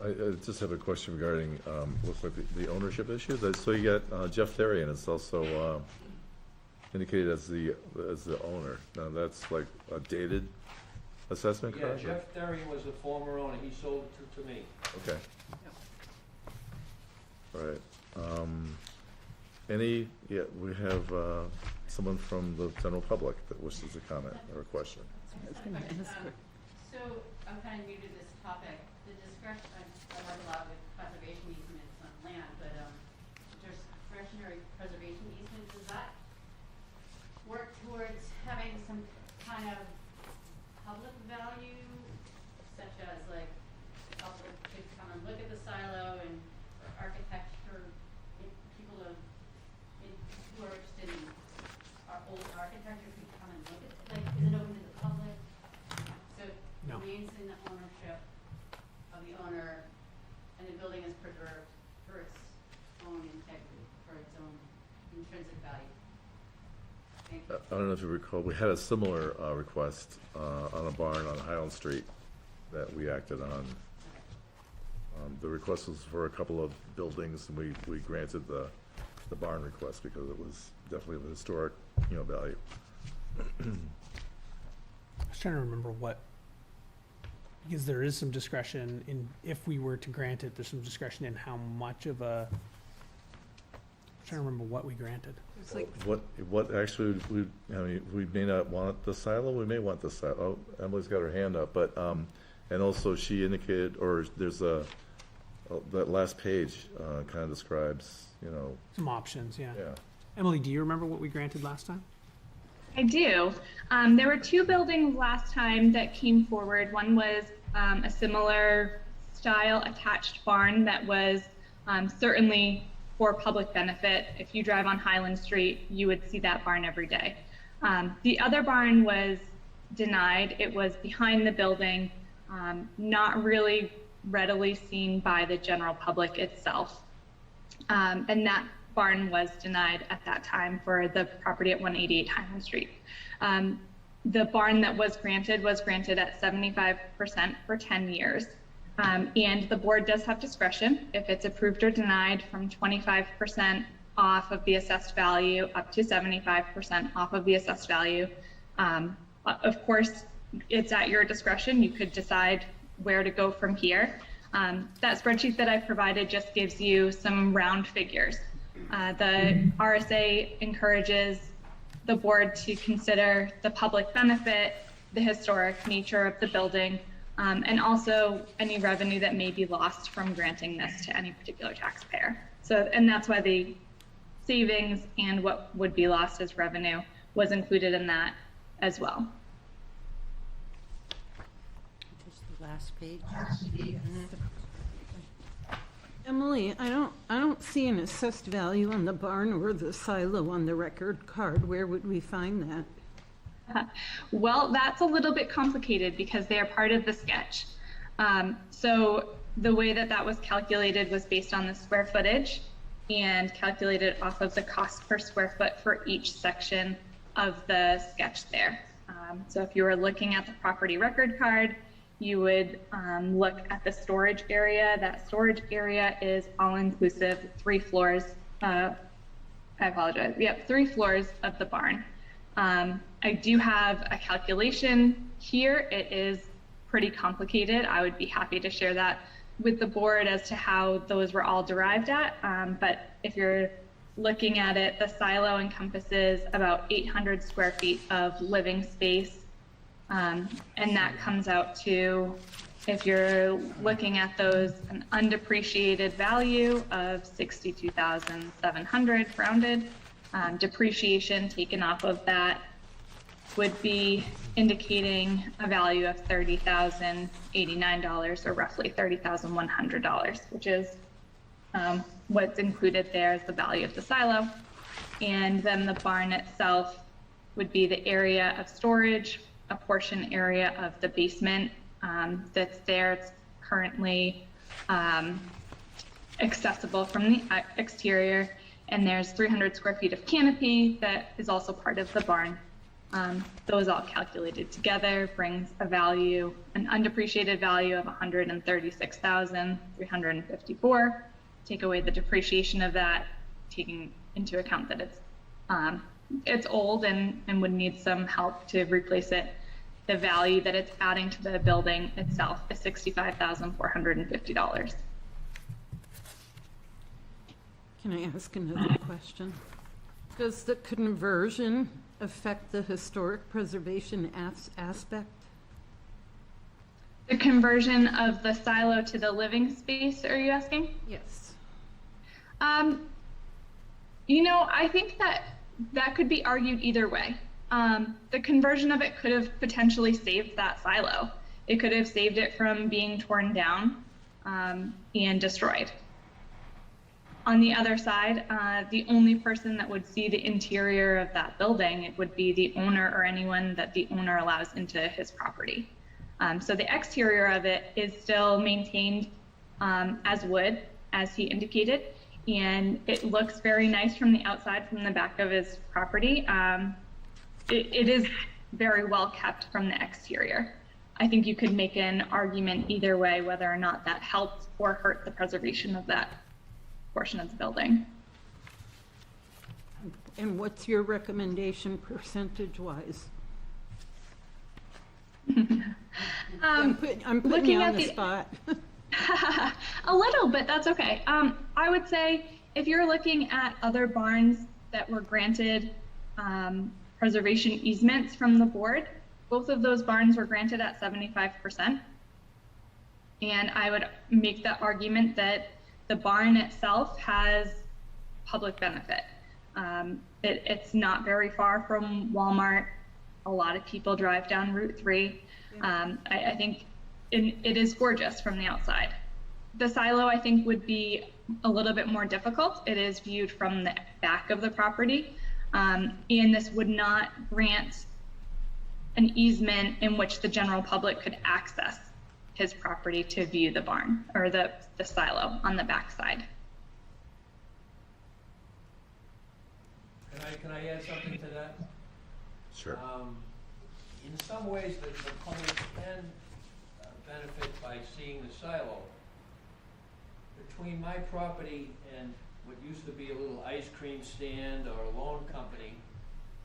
I just have a question regarding, looks like the ownership issues. So you got Jeff Therian, it's also indicated as the owner. Now that's like a dated assessment Yeah, card? Jeff Therian was the former owner. He sold it to me. Okay. All right. We have someone from the general public that wishes to comment or a question. So I'm kind of new to this topic. The discretion, I work a lot with conservation easements on land, but discretionary preservation easement, does that work towards having some kind of public value, such as like public could come and look at the silo and for architecture, people who are interested in our old architecture could come and look at it? Like, is it open to the public? So it No. remains in the ownership of the owner, and the building is preserved for its own integrity, for its own intrinsic value. Thank you. I don't know if you recall, we had a similar request on a barn on Highland Street that we acted on. The request was for a couple of buildings, and we granted the barn request because it was definitely of historic, value. I was trying to remember because there is some discretion in, if we were to grant it, there's some discretion in how much of a, I'm trying to remember what we granted. It's like, What actually, we may not want the silo, we may want the silo. Oh, Emily's got her hand up, but, and also she indicated, or there's a that last page kind of describes, Some options, yeah. yeah. Emily, do you remember what we granted last time? I do. There were two buildings last time that came forward. One was a similar style attached barn that was certainly for public benefit. If you drive on Highland Street, you would see that barn every day. The other barn was denied. It was behind the building, not really readily seen by the general public itself. And that barn was denied at that time for the property at 188 Highland Street. The barn that was granted at 75% for 10 years. And the board does have discretion if it's approved or denied from 25% off of the assessed value up to 75% off of the assessed value. Of course, it's at your discretion. You could decide where to go from here. That spreadsheet that I provided just gives you some round figures. The RSA encourages the board to consider the public benefit, the historic nature of the building, and also any revenue that may be lost from granting this to any particular taxpayer. So, and that's why the savings and what would be lost as revenue was included in that as well. Just the last page. Emily, I don't see an assessed value on the barn or the silo on the record card. Where would we find that? Well, that's a little bit complicated because they are part of the sketch. So the way that that was calculated was based on the square footage and calculated off of the cost per square foot for each section of the sketch there. So if you were looking at the property record card, you would look at the storage area. That storage area is all-inclusive, 3 floors. I apologize. Yep, 3 floors of the barn. I do have a calculation here. It is pretty complicated. I would be happy to share that with the board as to how those were all derived at. But if you're looking at it, the silo encompasses about 800 square feet of living space. And that comes out to, if you're looking at those, an undepreciated value of $62,700 rounded. Depreciation taken off of that would be indicating a value of $30,089, or roughly $30,100, which is what's included there is the value of the silo. And then the barn itself would be the area of storage, a portion area of the basement that's there. It's currently accessible from the exterior, and there's 300 square feet of canopy that is also part of the barn. Those all calculated together brings a value, an undepreciated value of $136,354. Take away the depreciation of that, taking into account that it's old and would need some help to replace it. The value that it's adding to the building itself is $65,450. Can I ask another question? Does the conversion affect the historic preservation aspect? The conversion of the silo to the living space, are you asking? Yes. I think that could be argued either way. The conversion of it could have potentially saved that silo. It could have saved it from being torn down and destroyed. On the other side, the only person that would see the interior of that building, it would be the owner or anyone that the owner allows into his property. So the exterior of it is still maintained as wood, as he indicated, and it looks very nice from the outside, from the back of his property. It is very well kept from the exterior. I think you could make an argument either way, whether or not that helped or hurt the preservation of that portion of the building. And what's your recommendation percentage-wise? I'm putting you on the spot. A little bit, that's okay. I would say if you're looking at other barns that were granted preservation easements from the board, both of those barns were granted at 75%. And I would make the argument that the barn itself has public benefit. It's not very far from Walmart. A lot of people drive down Route 3. I think it is gorgeous from the outside. The silo, I think, would be a little bit more difficult. It is viewed from the back of the property, and this would not grant an easement in which the general public could access his property to view the barn or the silo on the back side. Can I add something to that? Sure. In some ways, the public can benefit by seeing the silo. Between my property and what used to be a little ice cream stand or a loan company,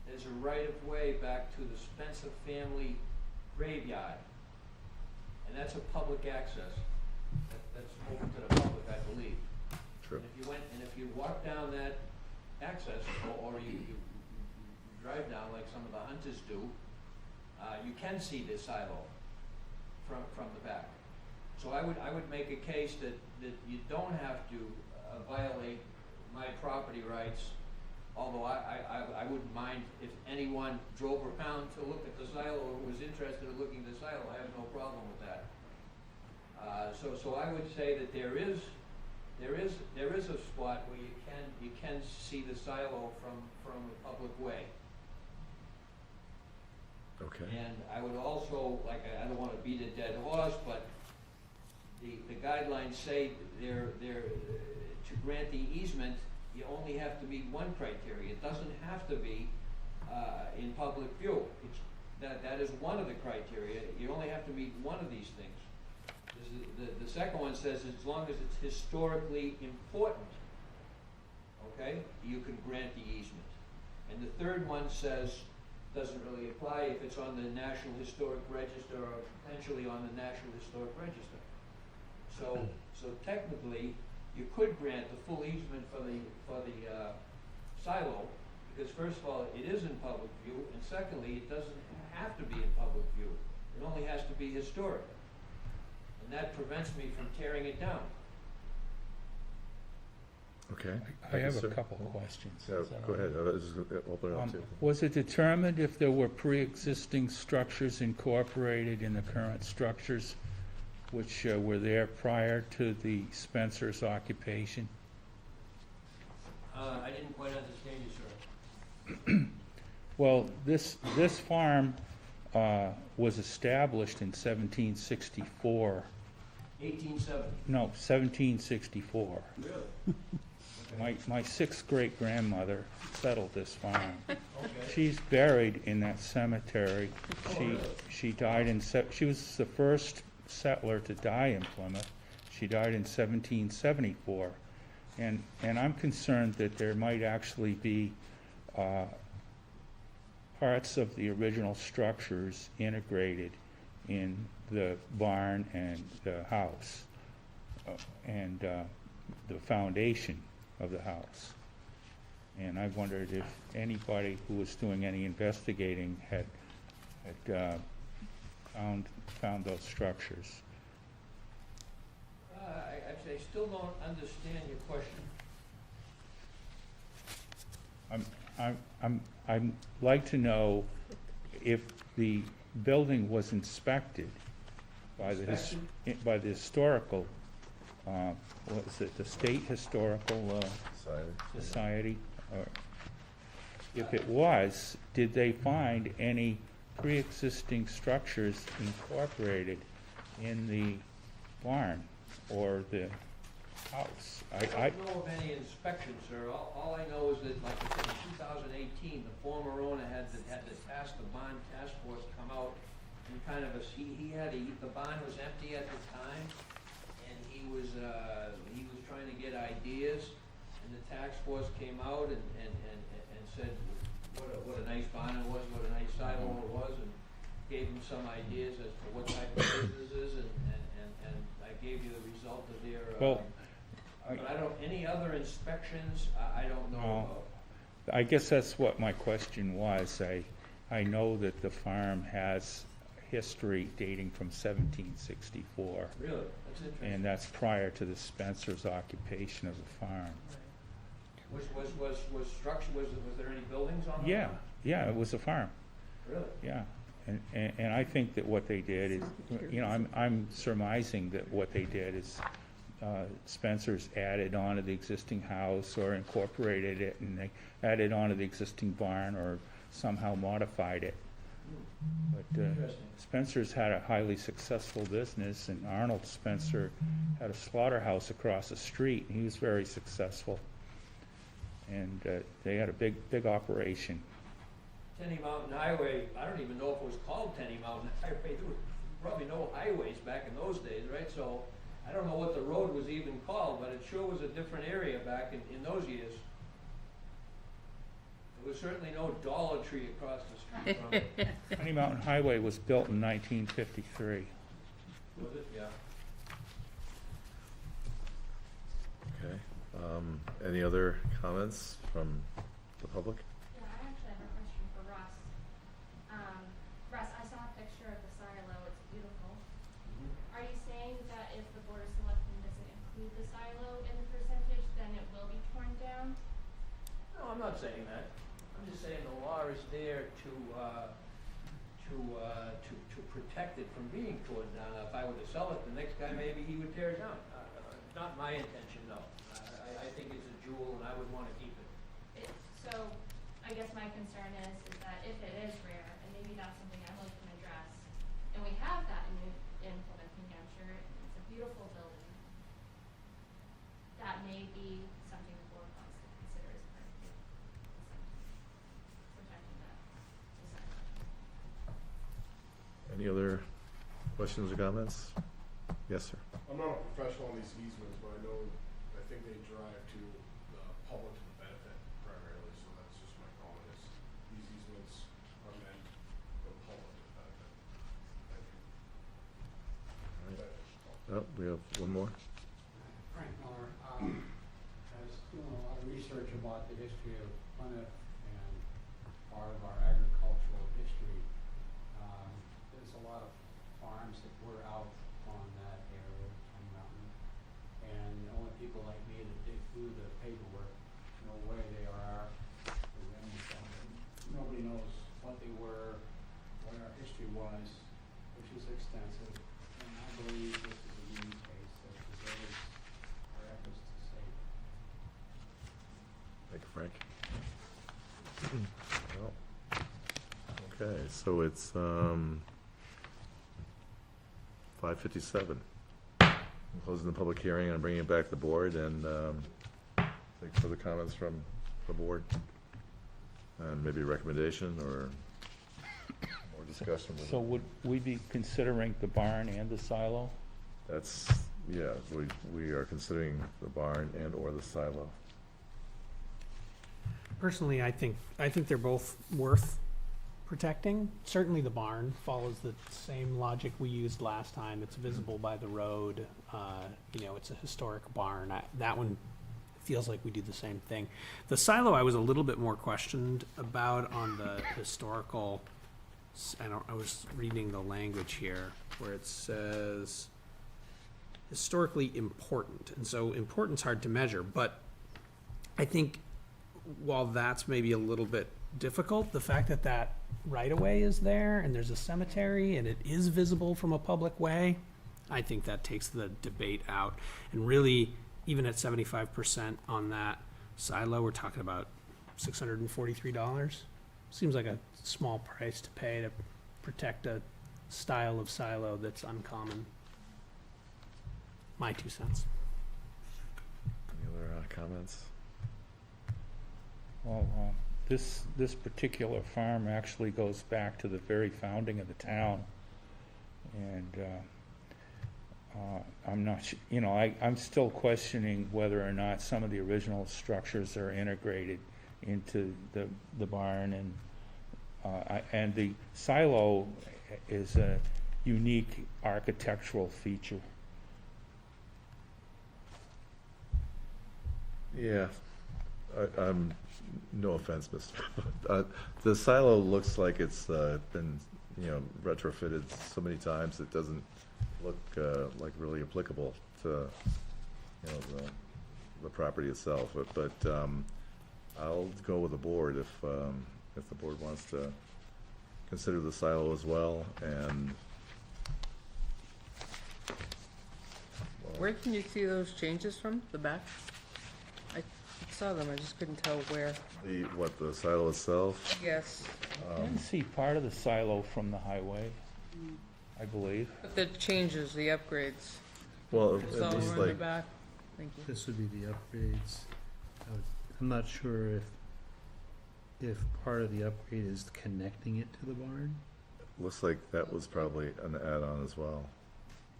there's a right-of-way back to the Spencer family graveyard. And that's a public access. That's open to the public, I believe. True. And if you walk down that access, or you drive down like some of the hunters do, you can see the silo from the back. So I would make a case that you don't have to violate my property rights, although I wouldn't mind if anyone drove around to look at the silo or was interested in looking at the silo. I have no problem with that. So I would say that there is a spot where you can see the silo from the public way. Okay. And I would also, I don't want to beat a dead horse, but the guidelines say to grant the easement, you only have to meet one criteria. It doesn't have to be in public view. That is one of the criteria. You only have to meet one of these things. The second one says as long as it's historically important, okay, you can grant the easement. And the third one says, doesn't really apply if it's on the National Historic Register or potentially on the National Historic Register. So technically, you could grant the full easement for the silo, because first of all, it is in public view, and secondly, it doesn't have to be in public view. It only has to be historic. And that prevents me from tearing it down. Okay. I have Sir? a couple of questions. Yeah, Is that go all ahead. I was just gonna open it up to. Was it determined if there were pre-existing structures incorporated in the current structures which were there prior to the Spencer's occupation? I didn't quite understand you, sir. Well, this farm was established in 1764. 1870. No, 1764. Really? My sixth great-grandmother settled this farm. Okay. She's buried in that cemetery. She died she was the first settler to die in Plymouth. She died in 1774. And I'm concerned that there might actually be parts of the original structures integrated in the barn and the house, and the foundation of the house. And I wondered if anybody who was doing any investigating had found those structures. I still don't understand your question. I'd like to know if the building was inspected by the historical, what is it, the State Historical Society? Or if it was, did they find any pre-existing structures incorporated in the barn or the house? I don't know of any inspection, sir. All I know is that, like I said, in 2018, the former owner had the bond task force come out and kind of the bond was empty at the time, and he was trying to get ideas, and the task force came out and said what a nice bond it was, what a nice silo it was, and gave him some ideas as to what type of businesses, and I gave you the result of their. Well, But I don't, any other inspections, I don't know about. I guess that's what my question was. I know that the farm has history dating from 1764. Really? That's interesting. And that's prior to the Spencer's occupation of the farm. Was structure, was there any buildings on the Yeah, farm? yeah, it was a farm, Really? yeah. And I think that what they did is, you know, I'm surmising that what they did is Spencer's added onto the existing house or incorporated it, and they added onto the existing barn or somehow modified it. But Interesting. Spencer's had a highly successful business, and Arnold Spencer had a slaughterhouse across the street, and he was very successful. And they had a big operation. Tenny Mountain Highway, I don't even know if it was called Tenny Mountain Highway. There were probably no highways back in those days, right? So I don't know what the road was even called, but it sure was a different area back in those years. There was certainly no Dollar Tree across the street from it. Honey Mountain Highway was built in 1953. Was it? Yeah. Okay. Any other comments from the public? Yeah, I actually have a question for Russ. Russ, I saw a picture of the silo, it's beautiful. Are you saying that if the Board of Selectmen doesn't include the silo in the percentage, then it will be torn down? No, I'm not saying that. I'm just saying the law is there to protect it from being torn down. If I were to sell it, the next guy maybe he would tear it down. Not my intention, no. I think it's a jewel and I would want to keep it. So, I guess my concern is that if it is rare, and maybe that's something Emily can address, and we have that in Plymouth, New Hampshire, it's a beautiful building, that may be something the board wants to consider as part of protecting that society. Any other questions or comments? Yes, sir. I'm not a professional on these easements, but I think they drive to the public benefit primarily, so that's just my comment is these easements are meant for the public benefit. Thank you. Oh, we have one more. Frank Miller, I was doing a lot of research about the history of Plymouth and part of our agricultural history. There's a lot of farms that were out on that area of Tenny Mountain, and only people like me that dig through the paperwork know where they are, the limbs of them. Nobody knows what they were, what our history was, which is extensive, and I believe this is a unique case that deserves our efforts to save. Thank you, Frank. Well, okay, so it's 5:57. I'm closing the public hearing and bringing it back to the board, and take further comments from the board, and maybe a recommendation or more discussion. with So it. would we be considering the barn and the silo? That's, yeah, we are considering the barn and or the silo. Personally, I think they're both worth protecting. Certainly the barn follows the same logic we used last time. It's visible by the road. You know, it's a historic barn. That one feels like we do the same thing. The silo I was a little bit more questioned about on the historical. I was reading the language here where it says historically important. And so important's hard to measure, but I think while that's maybe a little bit difficult, the fact that that right-of-way is there and there's a cemetery and it is visible from a public way, I think that takes the debate out. And really, even at 75% on that silo, we're talking about $643. Seems like a small price to pay to protect a style of silo that's uncommon. My 2 cents. Any other comments? Well, this particular farm actually goes back to the very founding of the town. And I'm not, you know, I'm still questioning whether or not some of the original structures are integrated into the barn, and the silo is a unique architectural feature. Yeah, no offense, mister. The silo looks like it's been retrofitted so many times, it doesn't look like really applicable to, the property itself. But I'll go with the board if the board wants to consider the silo as well, and Where can you see those changes from? The back? I saw them, I just couldn't tell where. the silo itself. Yes. You can see part of the silo from the highway, I believe. But the changes, the upgrades, Well, it's at all least around the like, back. Thank you. This would be the upgrades. I'm not sure if part of the upgrade is connecting it to the barn. looks like that was probably an add-on as well.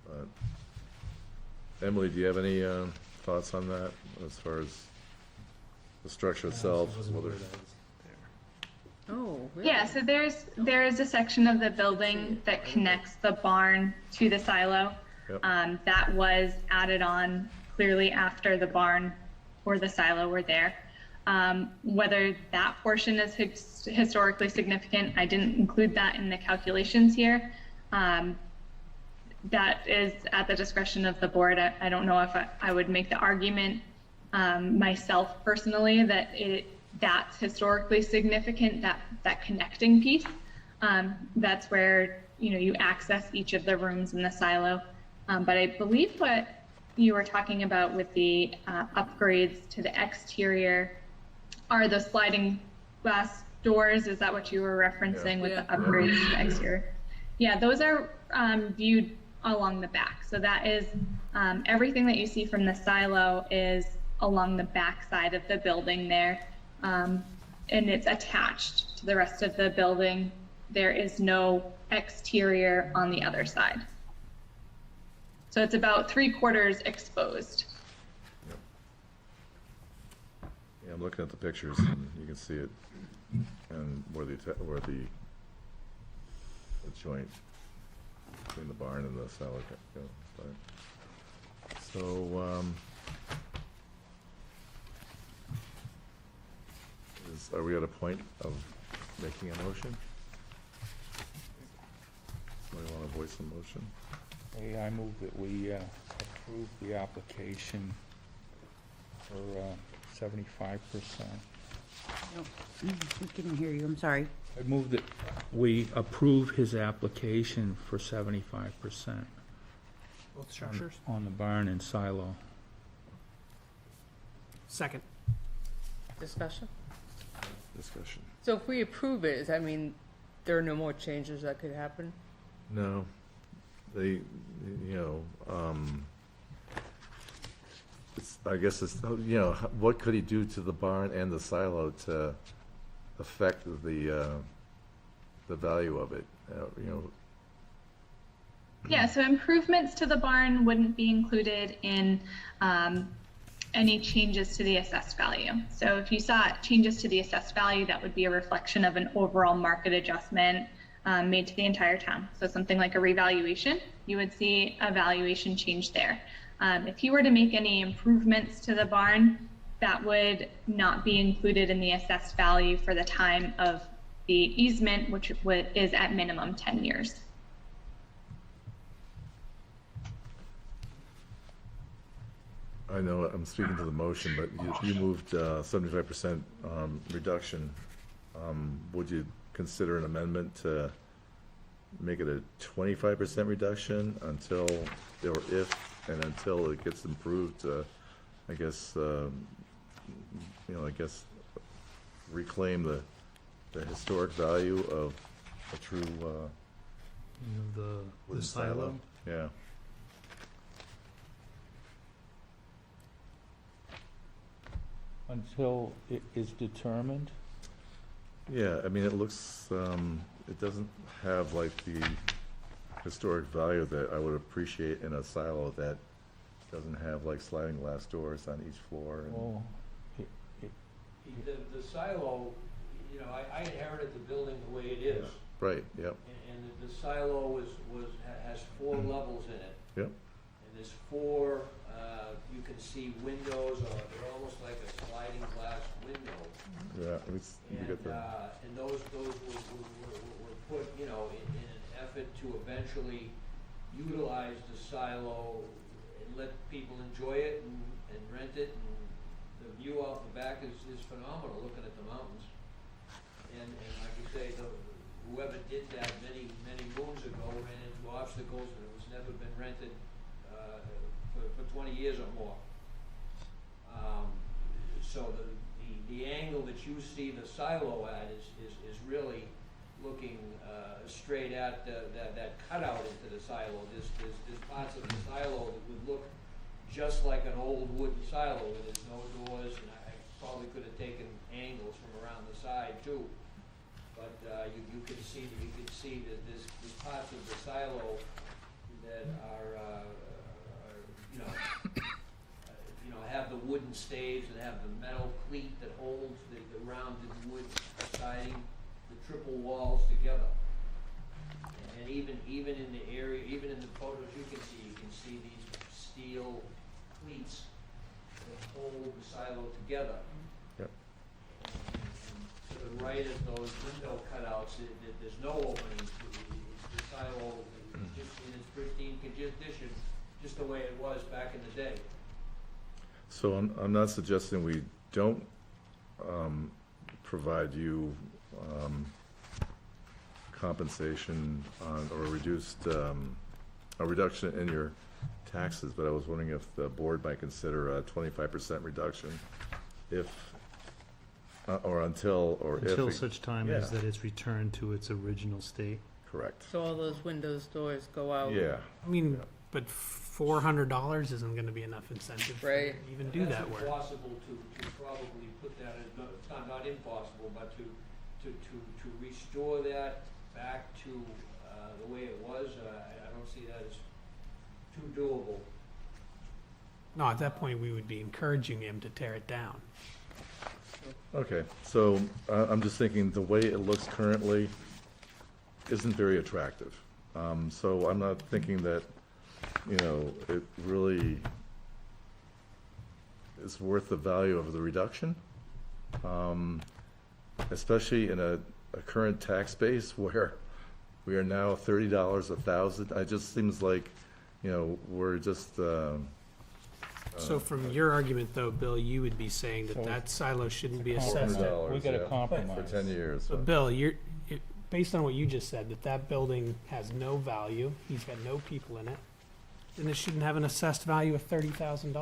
But Emily, do you have any thoughts on that as far as the structure itself? Whether Oh, really? Yeah, so there is a section of the building that connects the barn to the silo. Yep. That was added on clearly after the barn or the silo were there. Whether that portion is historically significant, I didn't include that in the calculations here. That is at the discretion of the board. I don't know if I would make the argument myself personally that that's historically significant, that connecting piece. That's where you access each of the rooms in the silo. But I believe what you were talking about with the upgrades to the exterior are the sliding glass doors. Is that what you were referencing with the upgrades to the exterior? Yeah, those are viewed along the back. So that is everything that you see from the silo is along the back side of the building there. And it's attached to the rest of the building. There is no exterior on the other side. So it's about 3/4 exposed. Yeah, I'm looking at the pictures and you can see it, and where the joint between the barn and the silo. So, are we at a point of making a motion? Somebody want to voice a motion? Hey, I move that we approve the application for 75%. No, we couldn't hear you, I'm sorry. I move that we approve his application for 75% Both structures. on the barn and silo. Second. Discussion? Discussion. So if we approve it, does that mean there are no more changes that could happen? No, they, I guess it's, what could he do to the barn and the silo to affect the value of it? Yeah, so improvements to the barn wouldn't be included in any changes to the assessed value. So if you saw changes to the assessed value, that would be a reflection of an overall market adjustment made to the entire town. So something like a revaluation, you would see a valuation change there. If you were to make any improvements to the barn, that would not be included in the assessed value for the time of the easement, which is at minimum 10 years. I know I'm speaking to the motion, but you moved 75% reduction. Would you consider an amendment to make it a 25% reduction until, or if, and until it gets improved, I guess, reclaim the historic value of a true The wooden silo. Yeah. Until it is determined? Yeah, I mean, it looks, it doesn't have like the historic value that I would appreciate in a silo that doesn't have like sliding glass doors on each floor. and- Well, The silo, I inherited the building the way it is. Right, yep, And the silo has 4 levels in it. yep, And there's 4, you can see windows, or they're almost like a sliding glass window. yeah, we get the, And those were put, in an to eventually utilize the silo and let people enjoy it and rent it, and the view off the back is phenomenal, looking at the mountains. And like you say, whoever did that many moons ago ran into obstacles, and it was never been rented for 20 years or more. So the angle that you see the silo at is really looking straight at that cutout into the silo. There's parts of the silo that would look just like an old wooden silo, where there's no doors, and I probably could have taken angles from around the side too. But you can see that there's parts of the silo that are have the wooden staves and have the metal cleat that holds the rounded wood siding, the triple walls together. And even in the area, even in the photos you can see these steel cleats that hold the silo together. Yep. And to the right of those window cutouts, there's no opening. The silo is just in its pristine condition, just the way it was back in the day. So I'm not suggesting we don't provide you compensation on, or a reduction in your taxes, but I was wondering if the board might consider a 25% reduction if, or until Until such time as Yeah. that it's returned to its original state. Correct. So all those windows, doors go out. Yeah. I mean, but $400 isn't gonna be enough incentive for you Right. to even do that work. It's impossible to probably put that, not impossible, but to restore that back to the way it was, I don't see that as too doable. No, at that point, we would be encouraging him to tear it down. Okay, so I'm just thinking the way it looks currently isn't very attractive. So I'm not thinking that, it really is worth the value of the reduction. Especially in a current tax base where we are now $30 a thousand. It just seems like, we're just, So from your argument though, Bill, you would be saying that So that silo shouldn't be assessed at. $400, We got a yeah, compromise. For 10 years. But Bill, based on what you just said, that building has no value, he's got no people in it, then it shouldn't have an assessed value of $30,000.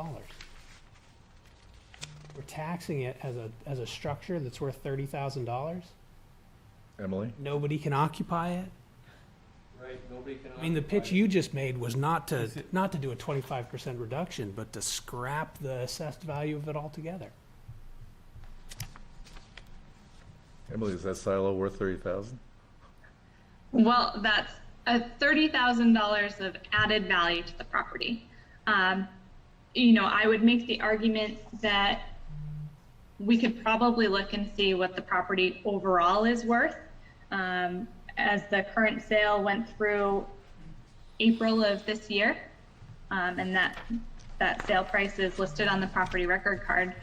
We're taxing it as a structure that's worth $30,000. Emily? Nobody can occupy it. Right, nobody can. I mean, the occupy pitch it. you just made was not to do a 25% reduction, but to scrap the assessed value of it altogether. Emily, is that silo worth 30,000? Well, that's $30,000 of added value to the property. I would make the argument that we could probably look and see what the property overall is worth. As the current sale went through April of this year, and that sale price is listed on the property record card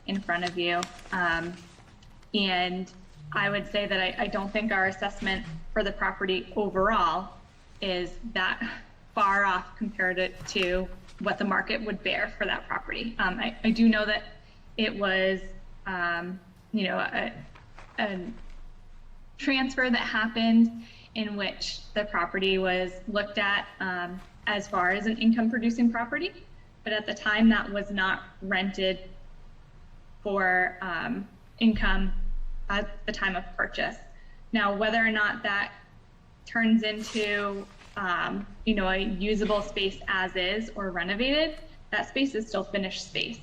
in front of you. And I would say that I don't think our assessment for the property overall is that far off compared to what the market would bear for that property. I do know that it was, a transfer that happened in which the property was looked at as far as an income producing property, but at the time that was not rented for income at the time of purchase. Now, whether or not that turns into a usable space as is or renovated, that space is still finished space.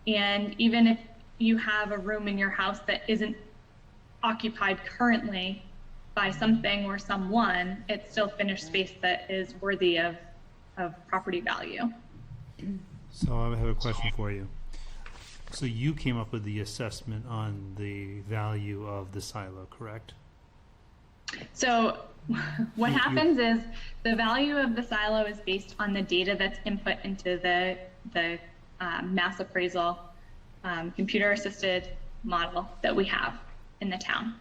And even if you have a room in your house that isn't occupied currently by something or someone, it's still finished space that is worthy of property value. So I have a question for you. So you came up with the assessment on the value of the silo, correct? So what happens is the value of the silo is based on the data that's input into the mass appraisal computer assisted model that we have in the town.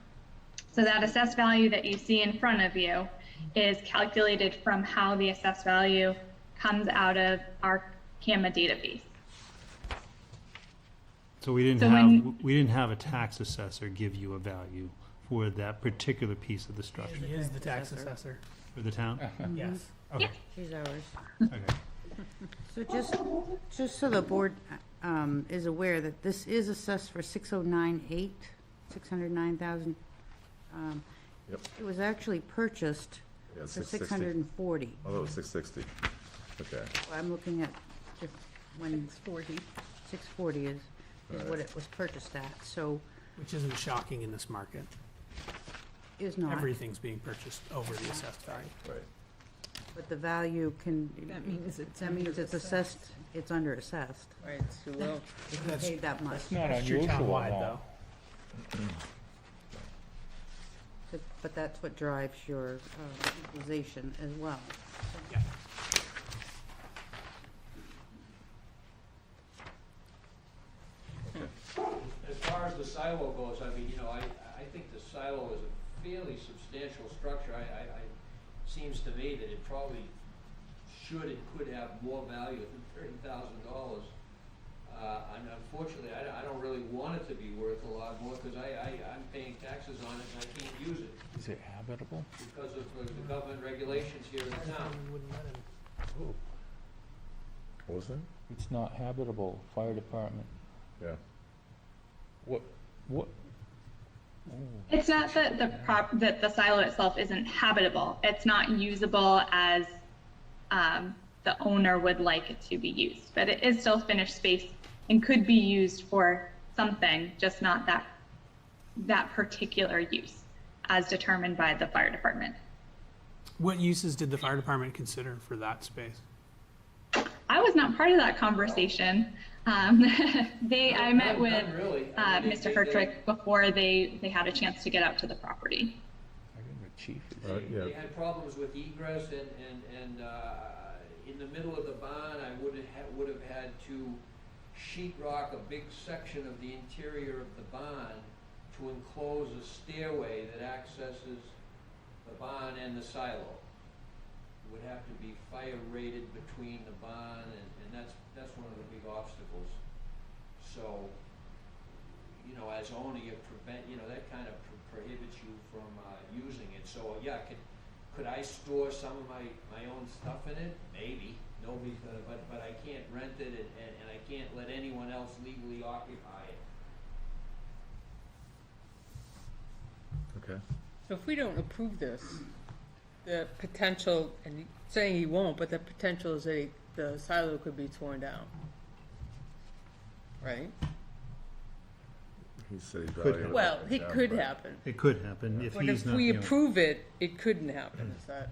So that assessed value that you see in front of you is calculated from how the assessed value comes out of our CAMA database. So we didn't So have a tax assessor give you a value for that particular piece of the structure She is the tax assessor. for the town? Yes. Okay, She's ours. okay. So just so the board is aware that this is assessed for 609,000. Yep. It was actually purchased Yeah, for 660. 640. Oh, it was 660. Okay. I'm looking at when 640. 640 is what Right. it was purchased at, so Which isn't shocking in this market. is not. Everything's being purchased over the assessed value. Right. But the value can, That means it's that means it's assessed, it's under assessed. Right, it's too low. If you paid that much. It's not That's true unusual, townwide, though. But that's what drives your equalization as well. Yeah. As far as the silo goes, I mean, I think the silo is a fairly substantial structure. Seems to me that it probably should and could have more value than $30,000. And unfortunately, I don't really want it to be worth a lot more, because I'm paying taxes on it and I can't use it Is it habitable? because of the government regulations here in town. We wouldn't let him. What was that? It's not habitable, fire department. Yeah. What? It's not that that the silo itself isn't habitable. It's not usable as the owner would like it to be used, but it is still finished space and could be used for something, just not that particular use, as determined by the fire department. What uses did the fire department consider for that space? I was not part of that conversation. I met with None really. I mean, Mr. Hertrick before they had a chance to get out to the property. I think the chief is. Yeah. They had problems with egress and in the middle of the barn, I would have had to sheetrock a big section of the interior of the barn to enclose a stairway that accesses the barn and the silo. It would have to be fire rated between the barn and that's one of the big obstacles. So, as owner, you prevent, that kind of prohibits you from using it. So, yeah, could I store some of my own stuff in it? Maybe. Nobody's gonna, but I can't rent it and I can't let anyone else legally occupy it. Okay. So if we don't approve this, the potential, and he's saying he won't, but the potential is that the silo could be torn down. Right? He said he Could valued happen. Well, it it down, could right. happen. It could happen if But he's if not, we you know, approve it, it couldn't happen, is that?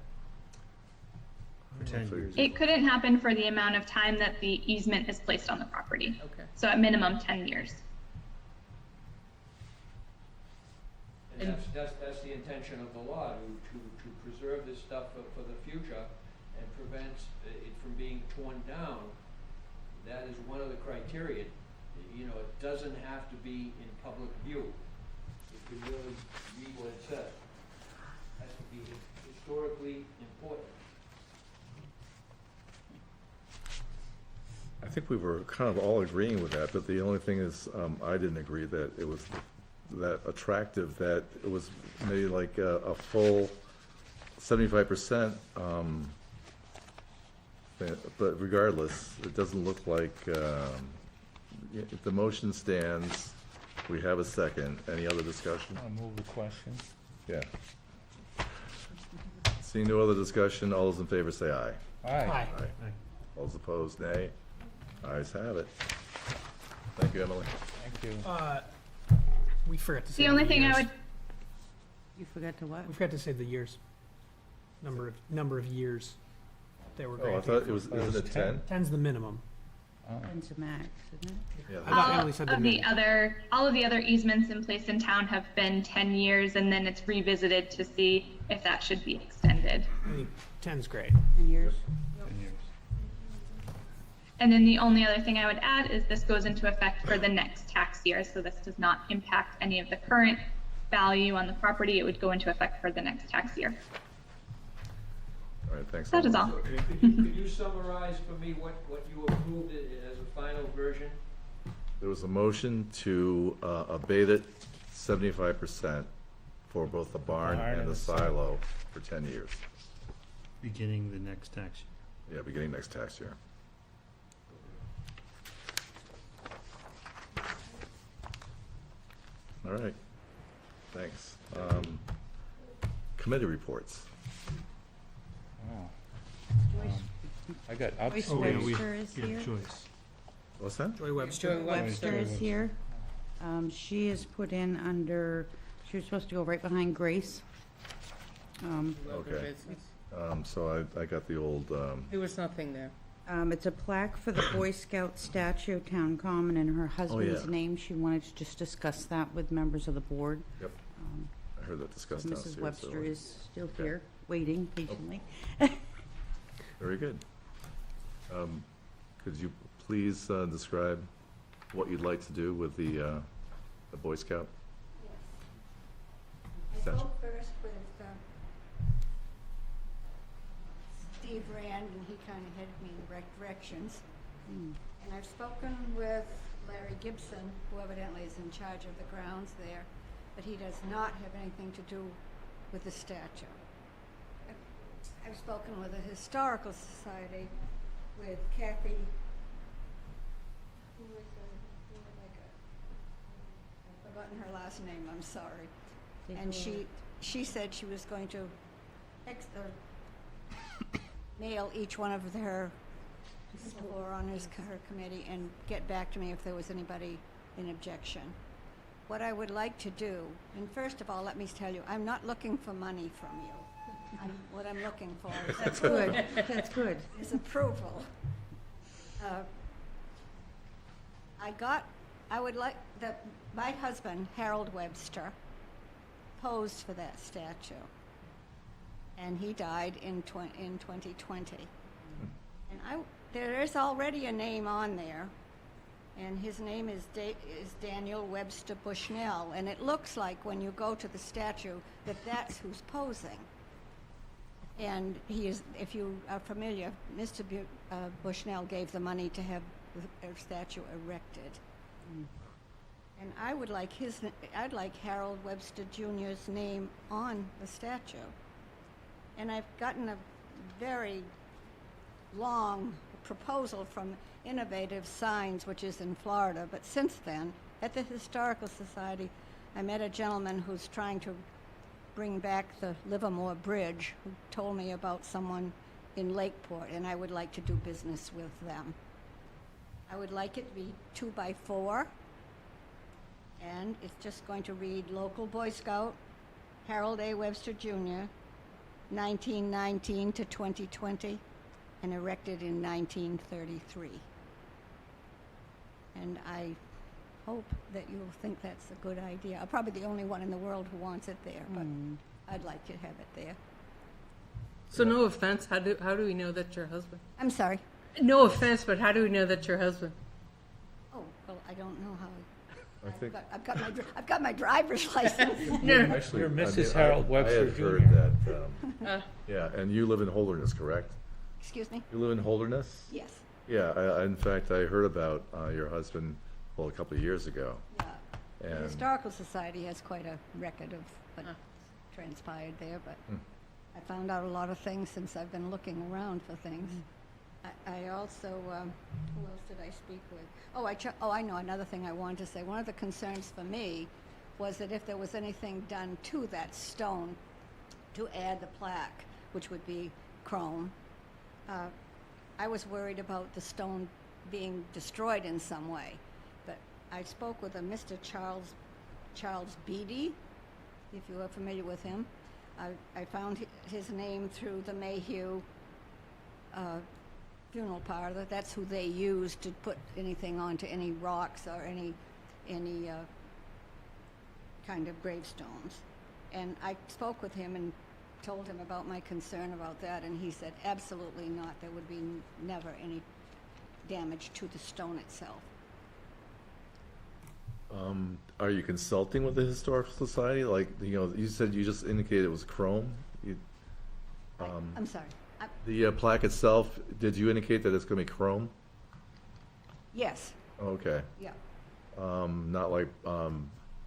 for 10 years. It couldn't happen for the amount of time that the easement is placed on the property. Okay. So at minimum 10 years. And that's the intention of the law, to preserve this stuff for the future and prevent it from being torn down. That is one of the criteria. It doesn't have to be in public view. If you really read what it says. It has to be historically important. I think we were kind of all agreeing with that, but the only thing is, I didn't agree that it was that attractive, that it was maybe like a full 75%. But regardless, it doesn't look like, if the motion stands, we have a second. Any other discussion? I'll move the question. Yeah. Seeing no other discussion, all those in favor say aye. Aye. All those opposed, nay. Ayes have it. Thank you, Emily. Thank you. We forgot to say The only the thing I years. would, You forgot to what? We forgot to say the years. Number of years they were Oh, I granted. thought it was, isn't it 10? 10's the minimum. Oh. Ten's the max, isn't it? Yeah, I thought Emily said the minimum. all of the other easements in place in town have been 10 years, and then it's revisited to see if that should be extended. I think 10's great. 10 years? 10 years. And then the only other thing I would add is this goes into effect for the next tax year, so this does not impact any of the current value on the property. It would go into effect for the next tax year. thanks. That is all. Could you summarize for me what you approved as a final version? There was a motion to abate it 75% for both the barn and the silo for 10 years. Beginning the next tax year. Yeah, beginning next tax year. All right, thanks. Committee reports. Wow. I got Joyce Oh, yeah, we- Webster is yeah, here. Joyce. What's that? Joy Webster. Joy Webster is here. She is put in under, she was supposed to go right behind Grace. Okay. So I got the old, There was nothing there. It's a plaque for the Boy Scout statue, Town Common, in her husband's yeah. name. She wanted to just discuss that with members of the board. Yep. I heard that So discussed downstairs. Mrs. Webster so- is still Okay. here, waiting patiently. Very good. Could you please describe what you'd like to do with the Boy Scout? I Statue. spoke first with Steve Rand, and he kind of headed me in the right directions. And I've spoken with Larry Gibson, who evidently is in charge of the grounds there, but he does not have anything to do with the statue. I've spoken with the Historical Society, with Kathy, who was I've forgotten her last name, I'm sorry. And she said she was going to mail each one of her people who are on her committee and get back to me if there was anybody in objection. What I would like to do, and first of all, let me tell you, I'm not looking for money from you. What I'm looking for is That's good, that's good. is approval. I would like, my husband, Harold Webster, posed for that statue. And he died in 2020. And there is already a name on there, and his name is Daniel Webster Bushnell, and it looks like when you go to the statue that that's who's posing. And he is, if you are familiar, Mr. Bushnell gave the money to have the statue erected. And I would like I'd like Harold Webster Jr.'s name on the statue. And I've gotten a very long proposal from Innovative Signs, which is in Florida, but since then, at the Historical Society, I met a gentleman who's trying to bring back the Livermore Bridge, who told me about someone in Lakeport, and I would like to do business with them. I would like it to be 2x4, and it's just going to read Local Boy Scout, Harold A. Webster Jr., 1919 to 2020, and erected in 1933. And I hope that you'll think that's a good idea. I'm probably the only one in the world who wants it there, but I'd like to have it there. So no offense, how do we know that's your husband? I'm sorry. No offense, but how do we know that's your husband? Oh, well, I don't know how. I think. I've got my driver's license. No. Actually, You're I Mrs. mean, Harold Webster I had heard Jr.. that, yeah, and you live in Holderness, correct? Excuse me? You live in Holderness? Yes. Yeah, in fact, I heard about your husband, well, a couple of years ago. Yeah. The And Historical Society has quite a record of what transpired there, but I found out a lot of things since I've been looking around for things. I also, who else did I speak with? I know another thing I wanted to say. One of the concerns for me was that if there was anything done to that stone to add the plaque, which would be chrome, I was worried about the stone being destroyed in some way. But I spoke with a Mr. Charles Beatty, if you are familiar with him. I found his name through the Mayhew funeral parlor. That's who they used to put anything onto any rocks or any kind of gravestones. And I spoke with him and told him about my concern about that, and he said absolutely not. There would be never any damage to the stone itself. are you consulting with the Historical Society? Like, you said you just indicated it was chrome? I'm sorry. The plaque itself, did you indicate that it's gonna be chrome? Yes, Okay. yeah. Not like,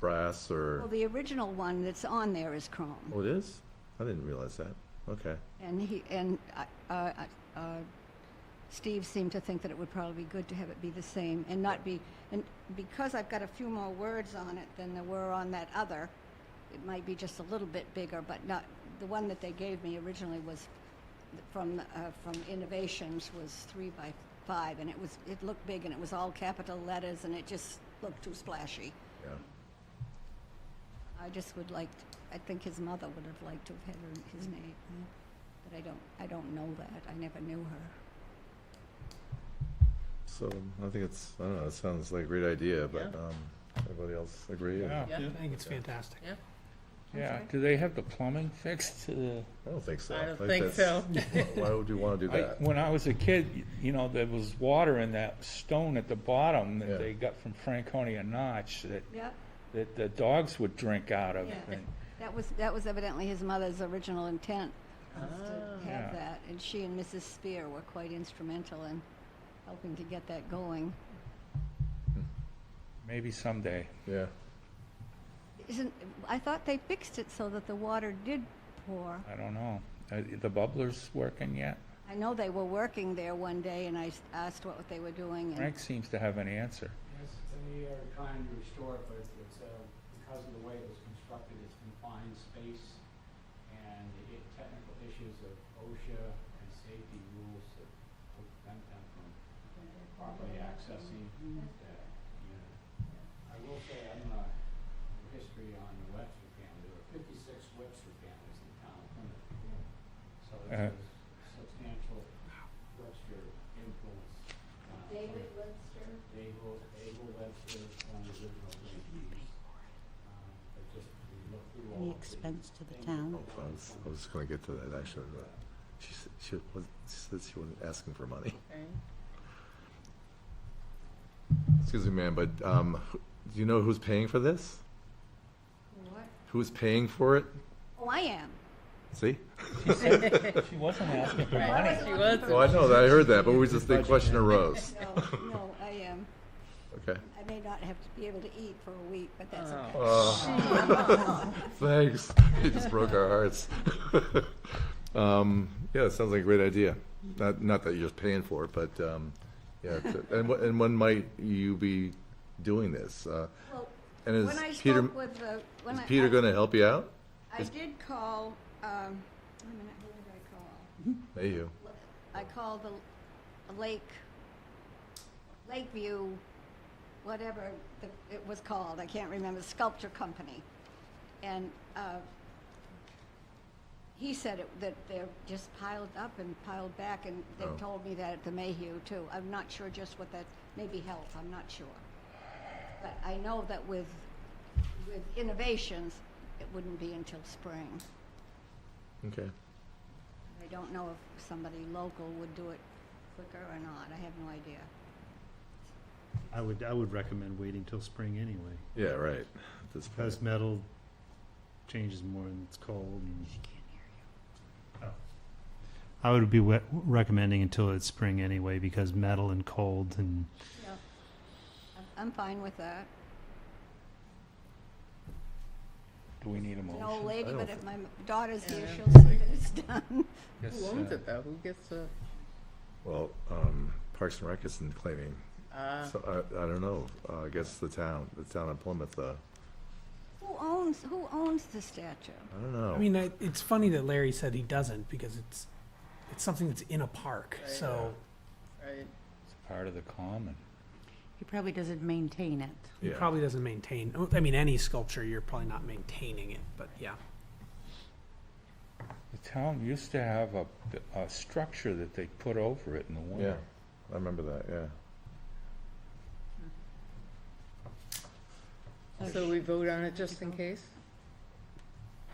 brass or, Well, the original one that's on there is chrome. oh, it is? I didn't realize that. Okay. And Steve seemed to think that it would probably be good to have it be the same and not be, and because I've got a few more words on it than there were on that other, it might be just a little bit bigger, but not, the one that they gave me originally was from Innovations was 3 by 5, and it looked big, and it was all capital letters, and it just looked too splashy. Yeah. I just would like, I think his mother would have liked to have had his name, but I don't know that. I never knew her. So I think it's, I don't know, it sounds like a great idea, but, Yeah. everybody else agree? Yeah. I think it's fantastic. Yeah. Yeah, do they have the plumbing fixed to the? I don't think so. I don't think think so. Why would you wanna do that? When I was a kid, you know, there was water in that stone at the bottom Yeah. that they got from Franconia Notch Yep. that the dogs would drink out of. Yeah. And That was evidently his mother's original intent, was to Yeah. have that, and she and Mrs. Spear were quite instrumental in helping to get that going. maybe someday. Yeah. I thought they fixed it so that the water did pour. I don't know. The bubbler's working yet? I know they were working there one day, and I asked what they were doing, and Frank seems to have an answer. Yes, they are trying to restore it, but it's because of the way it was constructed, it's confined space, and technical issues of OSHA and safety rules that prevent them from properly accessing that unit. I will say, I'm not history on the Webster family. There were 56 Webster families in the town of Plymouth. So there's a substantial Webster influence. David Webster. Abel Webster, one of the original Yankees. But just we look through all Any of the expense to the things town? I was just gonna get to that, actually, but she said she wasn't asking for money. Okay. Excuse me, ma'am, but, do you know who's paying for this? What? Who's paying for it? Oh, I am. See? She wasn't asking for money. She was. Oh, I know that, I heard that, but we just, the question arose. No, I am. Okay. I may not have to be able to eat for a week, but that's okay. Oh, thanks. You just broke our hearts. Yeah, it sounds like a great idea. Not that you're just paying for it, but, yeah. And when might you be doing this? Well, And is when I Peter, spoke with the, when is I. Peter gonna help you out? I did call, wait a minute, who did I call? Mayhew. I called the Lakeview, whatever it was called, I can't remember, sculpture company. And he said that they're just piled up and piled back, and they've Oh. told me that at the Mayhew too. I'm not sure just what that, maybe health, I'm not sure. But I know that with Innovations, it wouldn't be until spring. Okay. I don't know if somebody local would do it quicker or not, I have no idea. I would recommend waiting till spring anyway, Yeah, right. At this point. because metal changes more when it's cold. And I would be recommending until it's spring anyway, because metal and cold and Yeah, I'm fine with that. Do we need a An motion? old lady, I don't but if my daughter's here, Yeah. she'll see that it's done. Yes, Who owns it though? Who gets the? Well, Parks and Rec isn't claiming, so I don't know, I guess the town of Plymouth, Who owns the statue? I don't know. I mean, it's funny that Larry said he doesn't, because it's something that's in a park, Right. so. Right. It's part of the common. He probably doesn't maintain it. He Yeah. probably doesn't maintain, I mean, any sculpture, you're probably not maintaining it, but yeah. The town used to have a structure that they put over it in the Yeah, winter. I remember that, yeah. So we vote on it just in case?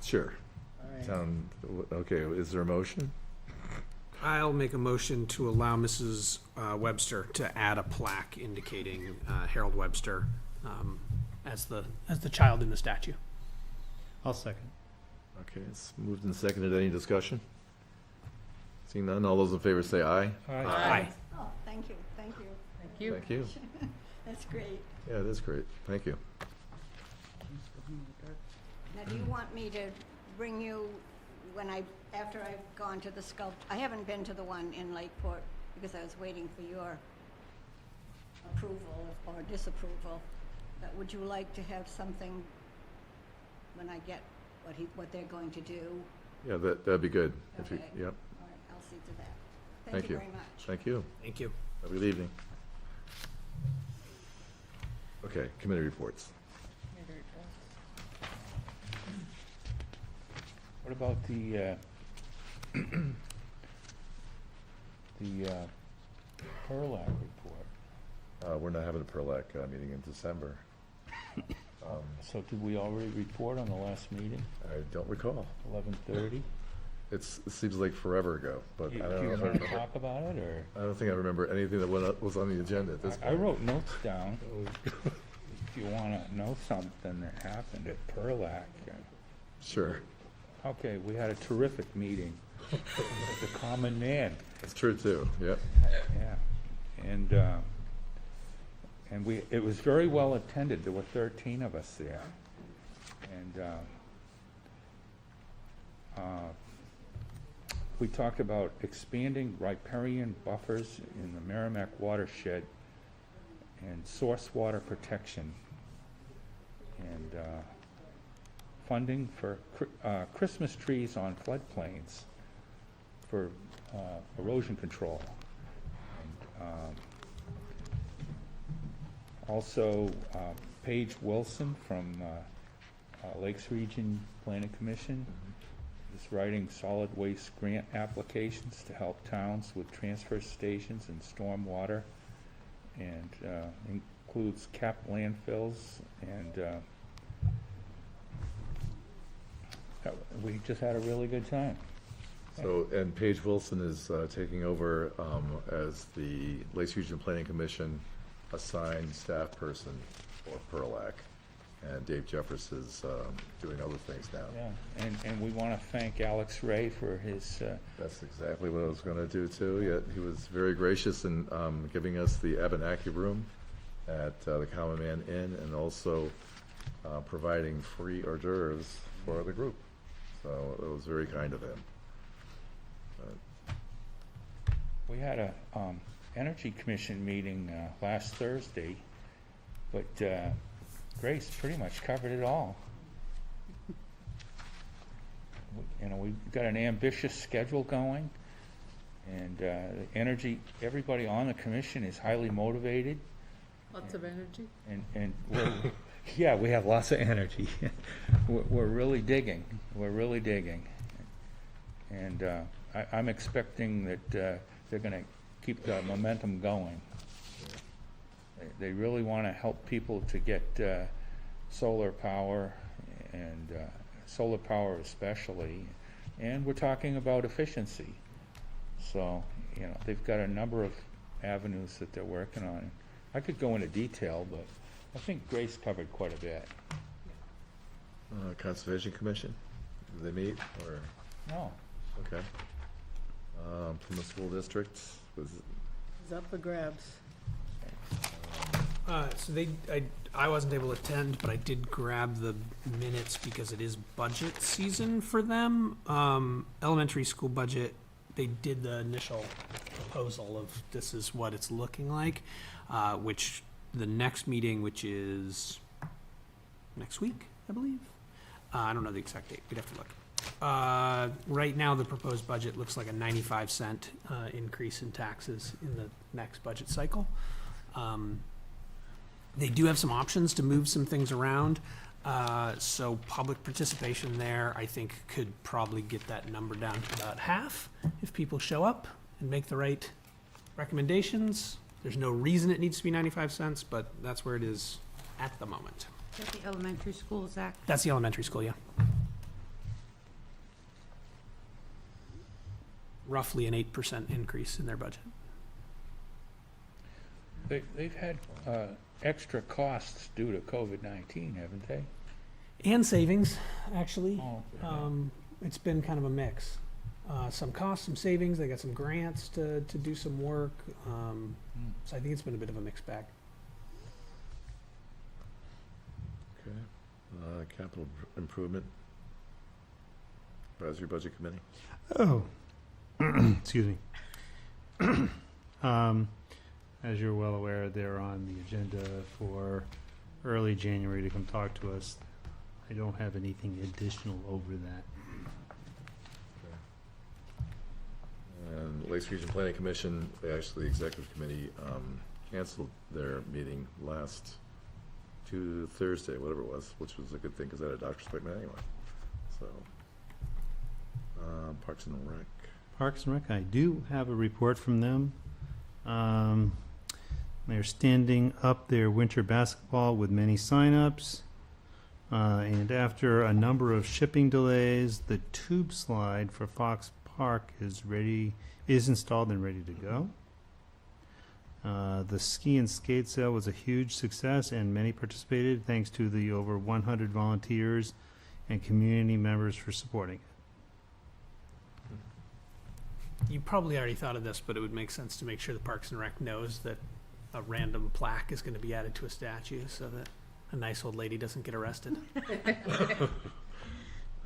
Sure. All right. Town, okay, is there a motion? I'll make a motion to allow Mrs. Webster to add a plaque indicating Harold Webster as the child in the statue. I'll second. Okay, it's moved and seconded. Any discussion? Seeing none, all those in favor say aye. Aye. Oh, thank you, thank you. Thank you. Thank you. That's great. Yeah, it is great. Thank you. Now, do you want me to bring you, after I've gone to the I haven't been to the one in Lakeport because I was waiting for your approval or disapproval. But would you like to have something when I get what they're going to do? Yeah, that'd be good. If you, Okay. yep. All right, I'll see to that. Thank you. Very much. Thank you. Thank you. Have a good evening. Okay, committee reports. What about the Pearlite report? We're not having a Perlac meeting in December. So did we already report on the last meeting, I don't recall. 11:30? It seems like forever ago, but Do I you don't know. if I want to remember- talk about it, or? I don't think I remember anything that was on the agenda at this point. I wrote notes down. If you want to know something that happened at Pearlac. Sure. Okay, we had a terrific meeting. The common man. That's true, too. Yep. Yeah, and it was very well attended. There were 13 of us there, and we talked about expanding riparian buffers in the Merrimack watershed and source water protection, and funding for Christmas trees on floodplains for erosion control. And, also, Paige Wilson from Lakes Region Planning Commission is writing solid waste grant applications to help towns with transfer stations and stormwater, and includes capped landfills, and we just had a really good time. So, and Paige Wilson is taking over as the Lakes Region Planning Commission assigned staff person for Pearlac. And Dave Jeffers is doing other things now. Yeah, and we want to thank Alex Ray for his, That's exactly what I was going to do, too. Yet he was very gracious in giving us the Abenaki room at the Common Man Inn, and also providing free hors d'oeuvres for the group. So it was very kind of him. we had a Energy Commission meeting last Thursday, but Grace pretty much covered it all. You know, we've got an ambitious schedule going, and everybody on the commission is highly motivated. Lots of energy. And we're, yeah, we have lots of energy. We're really digging. We're really digging. And I'm expecting that they're going to keep the momentum going. They really want to help people to get solar power, and solar power especially. And we're talking about efficiency. So, you know, they've got a number of avenues that they're working on. I could go into detail, but I think Grace covered quite a bit. Conservation Commission, do they meet, or? No. Okay. Plymouth School District, was it? It's up for grabs. So I wasn't able to attend, but I did grab the minutes because it is budget season for them. Elementary school budget, they did the initial proposal of this is what it's looking like, which the next meeting, which is next week, I believe. I don't know the exact date. We'd have to look. Right now, the proposed budget looks like a 95-cent increase in taxes in the next budget cycle. They do have some options to move some things around. So public participation there, I think, could probably get that number down to about half if people show up and make the right recommendations. There's no reason it needs to be 95 cents, but that's where it is at the moment. Is that the elementary school, Zach? That's the elementary school, yeah. Roughly an 8% increase in their budget. They've had extra costs due to COVID-19, haven't they? And savings, actually. Oh, okay. It's been kind of a mix. some costs, some savings. They got some grants to do some work. So I think it's been a bit of a mixed bag. Okay. Capital improvement. Advisory Budget Committee. Oh, excuse me. As you're well aware, they're on the agenda for early January to come talk to us. I don't have anything additional over that. And Lakes Region Planning Commission, actually, the Executive Committee canceled their meeting last Thursday, whatever it was, which was a good thing because I had a doctor's appointment anyway. So, Parks and Rec. Parks and Rec, I do have a report from them. They're standing up their winter basketball with many signups. And after a number of shipping delays, the tube slide for Fox Park is installed and ready to go. The ski and skate sale was a huge success and many participated thanks to the over 100 volunteers and community members for supporting it. You probably already thought of this, but it would make sense to make sure the Parks and Rec knows that a random plaque is going to be added to a statue so that a nice old lady doesn't get arrested. I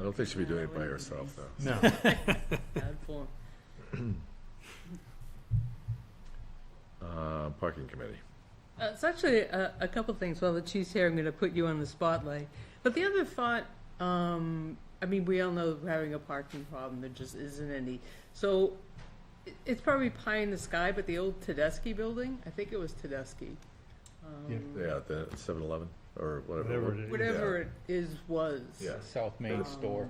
don't think she'll be doing it by herself, though. No. Bad form. Parking Committee. It's actually a couple things. While the chief's here, I'm going to put you on the spotlight. But the other thought, I mean, we all know we're having a parking problem. There just isn't any. So it's probably pie in the sky, but the old Tedeschi building, I think it was Tedeschi. Yeah, the 7-Eleven or Whatever it is. Whatever it is was. Yeah. South Main store.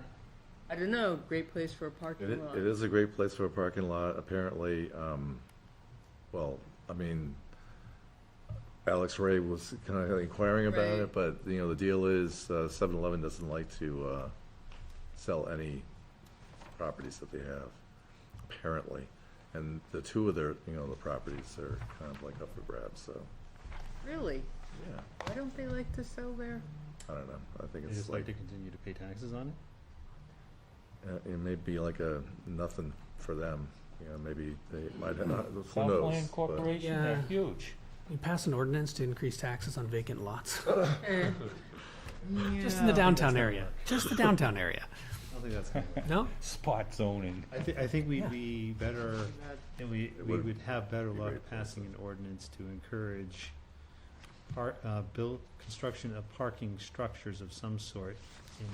I don't know. Great place for a parking lot. It is a great place for a parking lot. Apparently, well, I mean, Alex Ray was kind of inquiring about Right. it, but you know, the deal is 7-Eleven doesn't like to sell any properties that they have, apparently, and the two of their, you know, the properties are kind of like up for grabs. So, Really? yeah, Why don't they like to sell there? I don't know. I think They it's just like like to continue to pay taxes on it? it may be like a nothing for them. You know, maybe they might have. Who knows? Southland but- Corporation, Yeah. they're huge. You pass an ordinance to increase taxes on vacant lots. Eh. Just in the downtown area. Just the downtown area. I don't think that's gonna work. No? Spot zoning. I think we'd be better, and we would would have better be luck great. passing an ordinance to encourage construction of parking structures of some sort in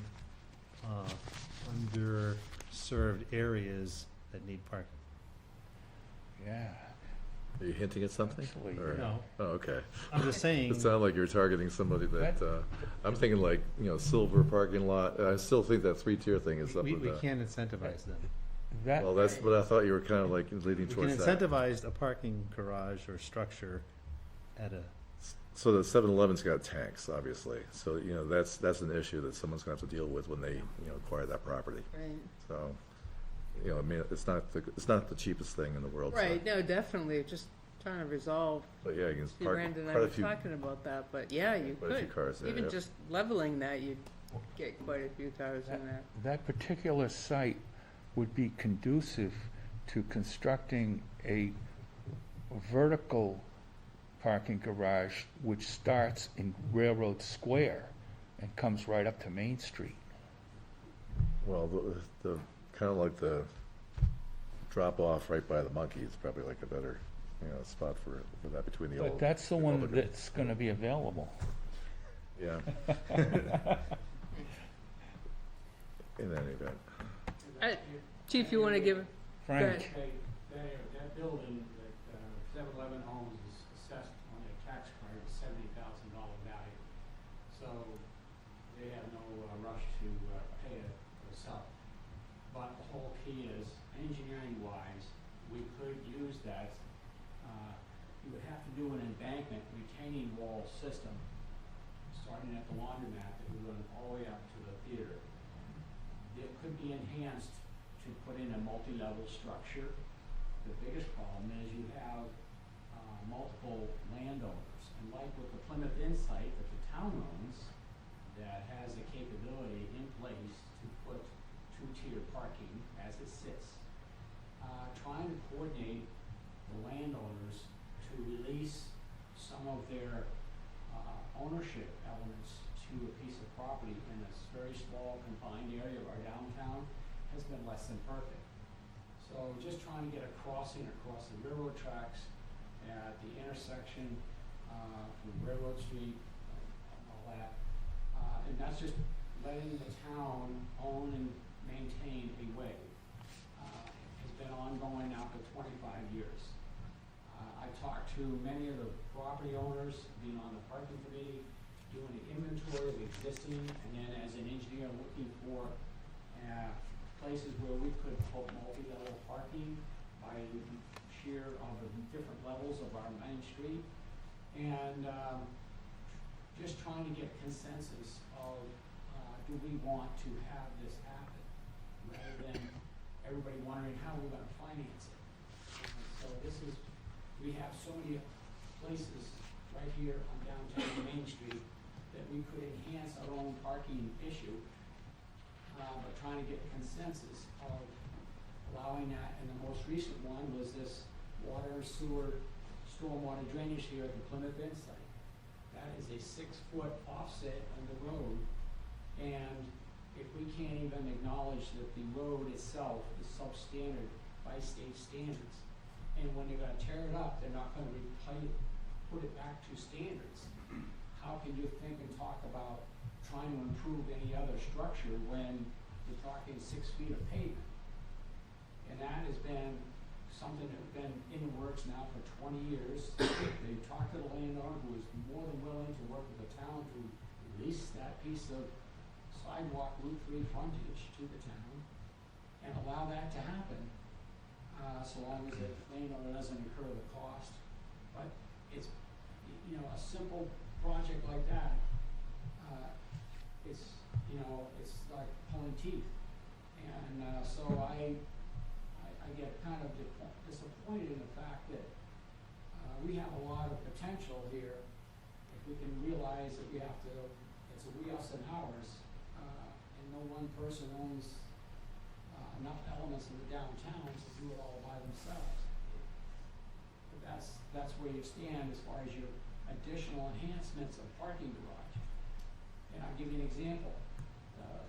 underserved areas that need parking. Yeah. Are you hinting at something? Actually, Or- No, Oh, okay. I'm just saying. It sounded like you're targeting somebody that, I'm thinking like, you know, silver parking lot. I still think that 3-tier thing is up We with that. can't incentivize them. That, Well, that's what I thought you were kind of like leading We can towards that. incentivize a parking garage or structure at a, So the 7-Eleven's got tanks, obviously. So, you know, that's an issue that someone's gonna have to deal with when they, you know, acquire that property. Right. So, you know, I mean, it's not the cheapest thing in the world. so- Right. No, definitely. Just trying to resolve. But yeah, you can See, park Brandon and I quite a were few. talking about that, but yeah, you Quite a few could. cars there, Even yeah. just leveling that, you'd get quite a few cars in there. that particular site would be conducive to constructing a vertical parking garage which starts in Railroad Square and comes right up to Main Street. Well, the kind of like the drop off right by the monkey is probably like a better, you know, spot for that between the old. But that's the the one old- that's gonna be available. Yeah. In any event. Chief, you want to give? Frank, Okay, that building that 7-Eleven owns is assessed on their tax card at $70,000 value. So they have no rush to pay it or sell it. But the whole key is, engineering-wise, we could use that. You would have to do an embankment retaining wall system, starting at the laundromat that would run all the way up to the theater. It could be enhanced to put in a multi-level structure. The biggest problem is you have multiple landowners, and like with the Plymouth Insight that the town owns, that has the capability in place to put 2-tier parking as it sits. trying to coordinate the landowners to release some of their ownership elements to a piece of property in a very small confined area of our downtown has been less than perfect. So just trying to get a crossing across the railroad tracks at the intersection from Railroad Street and all that. And that's just letting the town own and maintain a way. Has been ongoing now for 25 years. I talked to many of the property owners, being on the parking committee, doing an inventory of existing, and then as an engineer looking for places where we could put multi-level parking by sheer of the different levels of our main street. And just trying to get consensus of do we want to have this happen, rather than everybody wondering how we're gonna finance it. So this is, we have so many places right here on downtown Main Street that we could enhance our own parking issue, but trying to get consensus of allowing that. And the most recent one was this water and sewer, stormwater drainage here at the Plymouth site. That is a 6-foot offset on the road, and if we can't even acknowledge that the road itself is substandard by state standards, and when they're gonna tear it up, they're not gonna put it back to standards, how can you think and talk about trying to improve any other structure when you're talking 6 feet of pavement? And that has been something that's been in the works now for 20 years. They talked to the landowner, who is more than willing to work with the town to release that piece of sidewalk Route 3 frontage to the town and allow that to happen, so long as the landowner doesn't incur the cost. But it's, you know, a simple project like that, it's, you know, it's like pulling teeth. And so I get kind of disappointed in the fact that we have a lot of potential here. If we can realize that we have to, it's a we, us, and ours, and no one person owns enough elements of the downtown to do it all by themselves. But that's where you stand as far as your additional enhancements of parking garage. And I'll give you an example.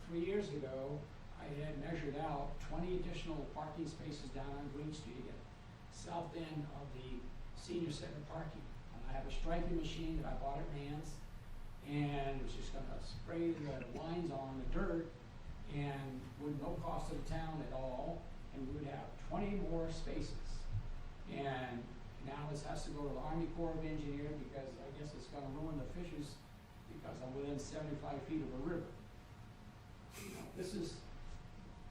3 years ago, I had measured out 20 additional parking spaces down on Green Street at south end of the senior center parking. And I have a striping machine that I bought at Rand's, and it was just gonna spray the lines on the dirt, and with no cost to the town at all, and we would have 20 more spaces. And now this has to go to the Army Corps of Engineers, because I guess it's gonna ruin the fishes, because I'm within 75 feet of a river. You know, this is,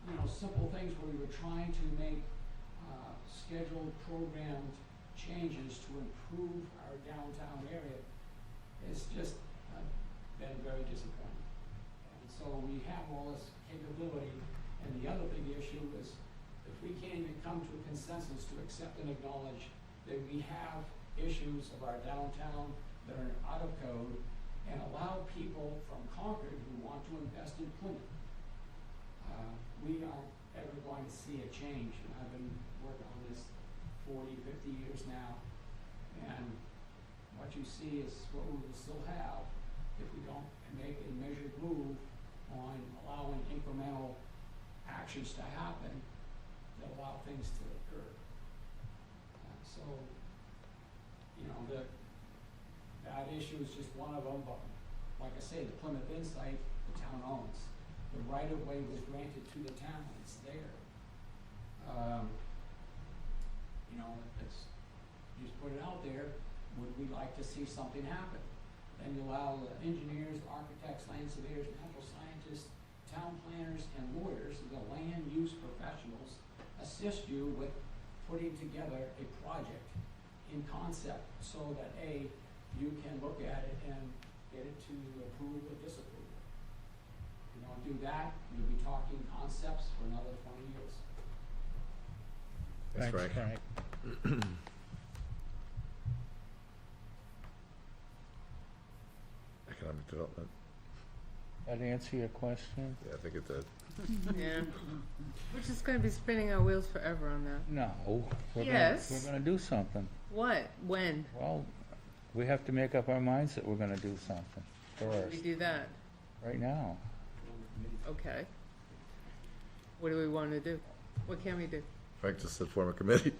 you know, simple things where we were trying to make scheduled, programmed changes to improve our downtown area. It's just been very disappointing. And so we have all this capability, and the other big issue is if we can't even come to a consensus to accept and acknowledge that we have issues of our downtown that are out of code, and allow people from Concord who want to invest in Plymouth, we aren't ever going to see a change. And I've been working on this 40, 50 years now, and what you see is what we will still have if we don't make a measured move on allowing incremental actions to happen that allow things to occur. So, you know, that issue is just one of them, but like I say, the Plymouth site, the town owns. The right-of-way was granted to the town, it's there. You know, it's, you just put it out there, would we like to see something happen? Then you allow the engineers, architects, land surveyors, natural scientists, town planners, and lawyers, the land use professionals, assist you with putting together a project in concept, so that A, you can look at it and get it to approve or disapprove. If you don't do that, you'll be talking concepts for another 20 years. Thanks, Frank. Economic development. That answer your question? Yeah, I think it did. Yeah. We're just gonna be spinning our wheels forever on that. No. Yes. We're gonna do something. What? When? Well, we have to make up our minds that we're gonna do something When do we first, do that? right now. Okay. What do we want to do? What can we do? Frank just said form a committee.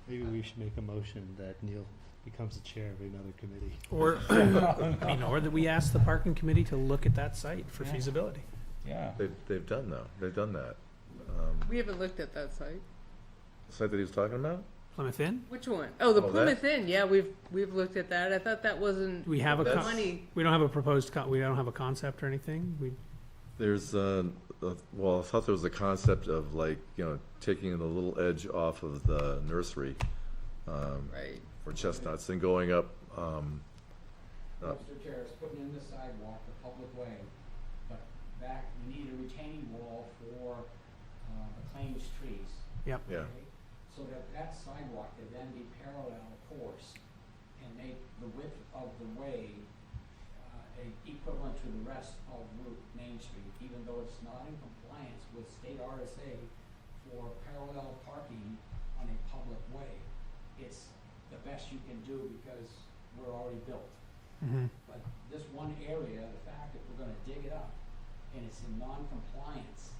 Maybe we should make a motion that Neil becomes the chair of another committee. Or, I mean, or that we ask the parking committee to look at that site for Yeah. feasibility. Yeah. They've done though. They've done that. We haven't looked at that site. The site that he was talking about? Plymouth Inn? Which one? Oh, the Oh, that- Plymouth Inn. Yeah, we've looked at that. I thought that wasn't Do we have a, That's- money. we don't have a proposed, we don't have a concept or anything? There's, well, I thought there was a concept of like, taking the little edge off of the nursery Right. for chestnuts and going up, Webster Terrace, putting in the sidewalk, the public way, but back, you need a retaining wall for, acclaimed trees. Yep. yeah. Okay? So that that sidewalk could then be parallel course and make the width of the way, equivalent to the rest of Route Main Street, even though it's not in compliance with state RSA for parallel parking on a public way. It's the best you can do because we're already built. Mm-hmm. But this one area, the fact that we're gonna dig it up, and it's in non-compliance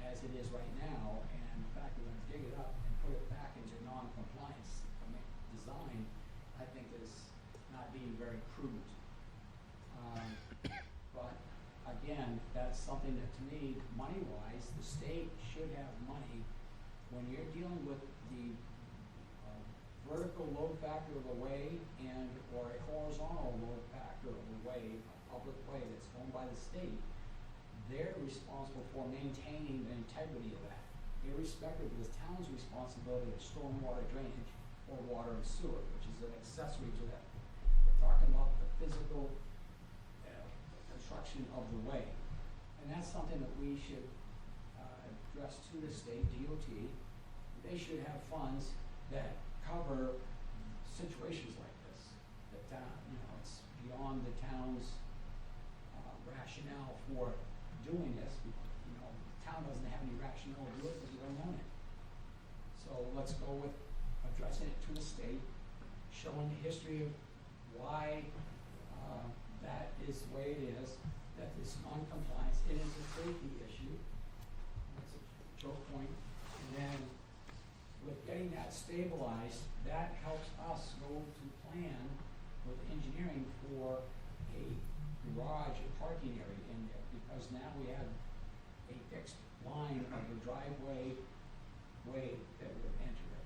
as it is right now, and the fact that we're gonna dig it up and put it back into non-compliance design, I think is not being very prudent. But again, that's something that to me, money-wise, the state should have money when you're dealing with the vertical load factor of a way and, or a horizontal load factor of a way, a public way that's owned by the state. They're responsible for maintaining the integrity of that, irrespective of the town's responsibility of stormwater drainage or water and sewer, which is an accessory to that. We're talking about the physical construction of the way. And that's something that we should address to the state DOT. They should have funds that cover situations like this. That, it's beyond the town's rationale for doing this. The town doesn't have any rationale to do it because we don't own it. So let's go with addressing it to the state, showing the history of why that is the way it is, that this non-compliance, it is a safety issue. That's a choke point. And then with getting that stabilized, that helps us go to plan with engineering for a garage and parking area in there, because now we have a fixed line of the driveway way that we're entering.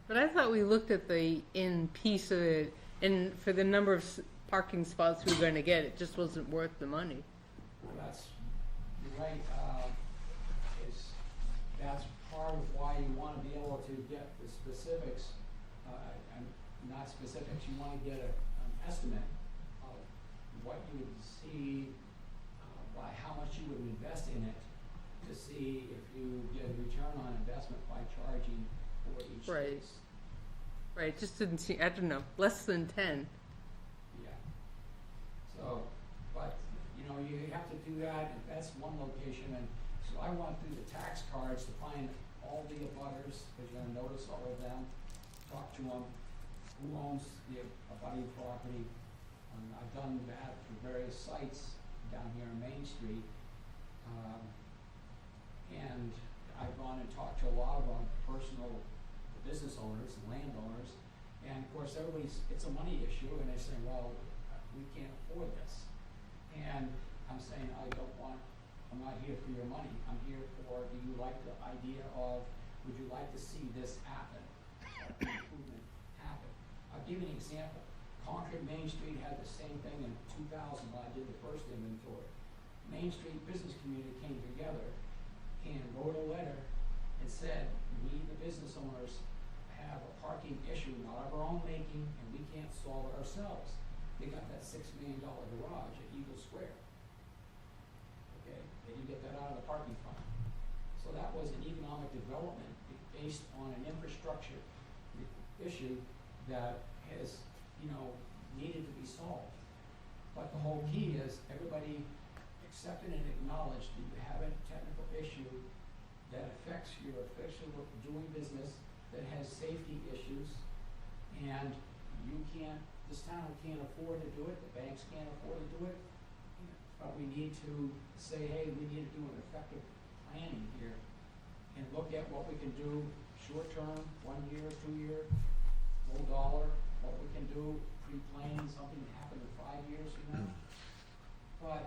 But I thought we looked at the in piece of it, and for the number of parking spots we were going to get, it just wasn't worth the money. That's, you're right, that's part of why you wanna be able to get the specifics, and not specifics, you wanna get an estimate of what you would see, by how much you would invest in it, to see if you get a return on investment by charging for each Right. space. Right, just didn't see, I don't know, less than 10. Yeah. So, but, you have to do that, and that's one location, and so I went through the tax cards to find all the abutters, because you're gonna notice all of them, talk to them, who owns the abutting property. I've done that for various sites down here on Main Street. And I've gone and talked to a lot of them, personal business owners and landowners, and of course, it's a money issue, and they say, well, we can't afford this. And I'm saying, I'm not here for your money, I'm here for, do you like the idea of, would you like to see this happen? Improvement happen. I'll give you an example. Concord Main Street had the same thing in 2000 when I did the first inventory. Main Street business community came together and wrote a letter and said, we, the business owners, have a parking issue not of our own making, and we can't solve it ourselves. They got that $6 million garage at Eagle Square. Okay, they didn't get that out of the parking fund. So that was an economic development based on an infrastructure issue that has, needed to be solved. But the whole key is everybody accepted and acknowledged that you have a technical issue that affects your official doing business, that has safety issues, and you can't, this town can't afford to do it, the banks can't afford to do it. But we need to say, hey, we need to do an effective planning here and look at what we can do short term, 1 year, 2 year, low dollar, what we can do pre-planning something to happen in 5 years from now. But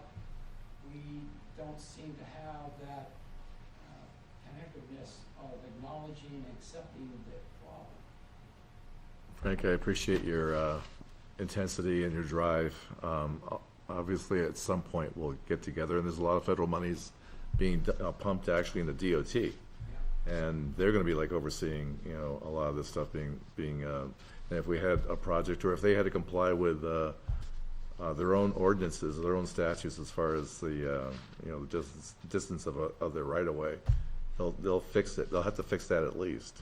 we don't seem to have that connectiveness of acknowledging and accepting the problem. Frank, I appreciate your intensity and your drive. Obviously, at some point, we'll get together, and there's a lot of federal monies being pumped actually in the DOT. And they're gonna be like overseeing, you know, a lot of this stuff being, and if we had a project, or if they had to comply with their own ordinances, their own statutes as far as the, you know, the distance of their right-of-way, they'll fix it. They'll have to fix that at least.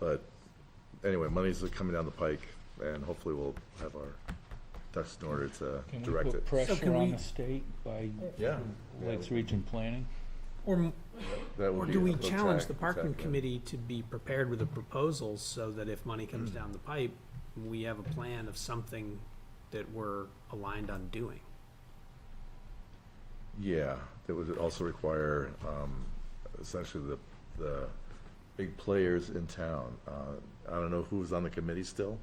But anyway, monies are coming down the pike, and hopefully we'll have our ducks in order to Can we direct put it. pressure on the state by Yeah. Lakes Region Planning? Or That would Or be do we a challenge track- the parking track, yeah. committee to be prepared with a proposal so that if money comes down the pipe, we have a plan of something that we're aligned on doing? Yeah, that would also require essentially the big players in town. I don't know who's on the committee still,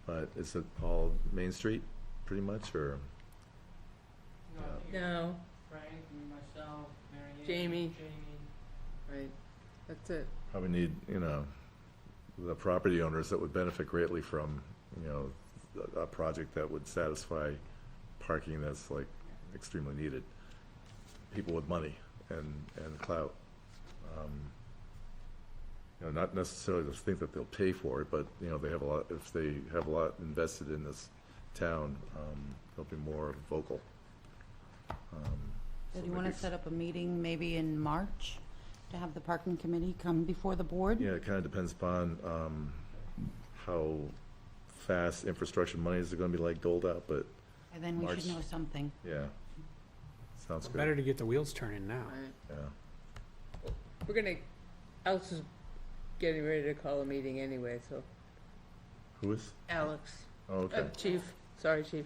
but is it all Main Street, pretty much, or? No, I think No, Frank, me, myself, Mary Ann, Jamie. Jamie. right, that's it. Probably need, you know, the property owners that would benefit greatly from, you know, a project that would satisfy parking that's like extremely needed. People with money and clout. You know, not necessarily to think that they'll pay for it, but, you know, they have a lot, if they have a lot invested in this town, they'll be more vocal. So do you want to set up a meeting maybe in March to have the parking committee come before the board? Yeah, it kind of depends upon how fast infrastructure monies are going to be like doled out, but And then we March. should know something. yeah, sounds good. Better to get the wheels turning now. Right. Yeah. We're gonna, Alex is getting ready to call a meeting anyway, so, Who is? Alex, Oh, okay. Chief, sorry, Chief.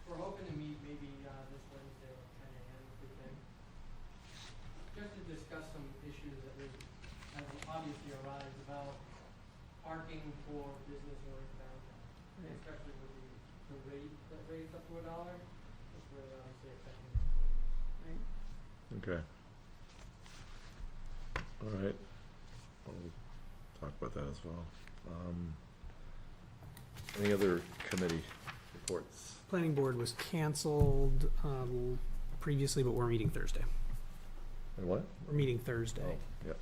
We're hoping to meet maybe this Wednesday at 10 a.m. if we can. Just to discuss some issues that have obviously arise about parking for business owners downtown. Especially with the rate that raised up to $1, that's really obviously affecting us. Okay. All right. We'll talk about that as well. Any other committee reports? Planning board was canceled previously, but we're meeting Thursday. And what? We're meeting Thursday. Yep.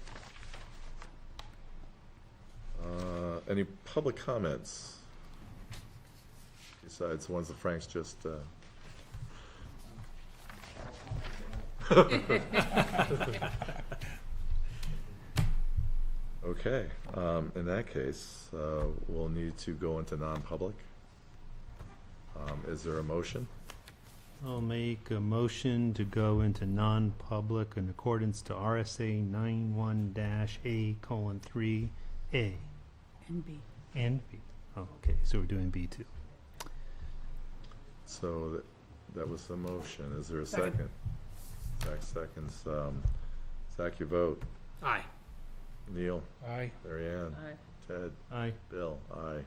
Any public comments? Besides the ones that Frank's just, okay, in that case, we'll need to go into non-public. Is there a motion? I'll make a motion to go into non-public in accordance to RSA 91-A:3A And B. and B. Oh, okay, so we're doing B2. So that was the motion. Is there a Second. second? Zach seconds. Zach, your vote. Aye. Neil? Aye. Mary Ann? Aye. Ted? Aye. Bill? Aye.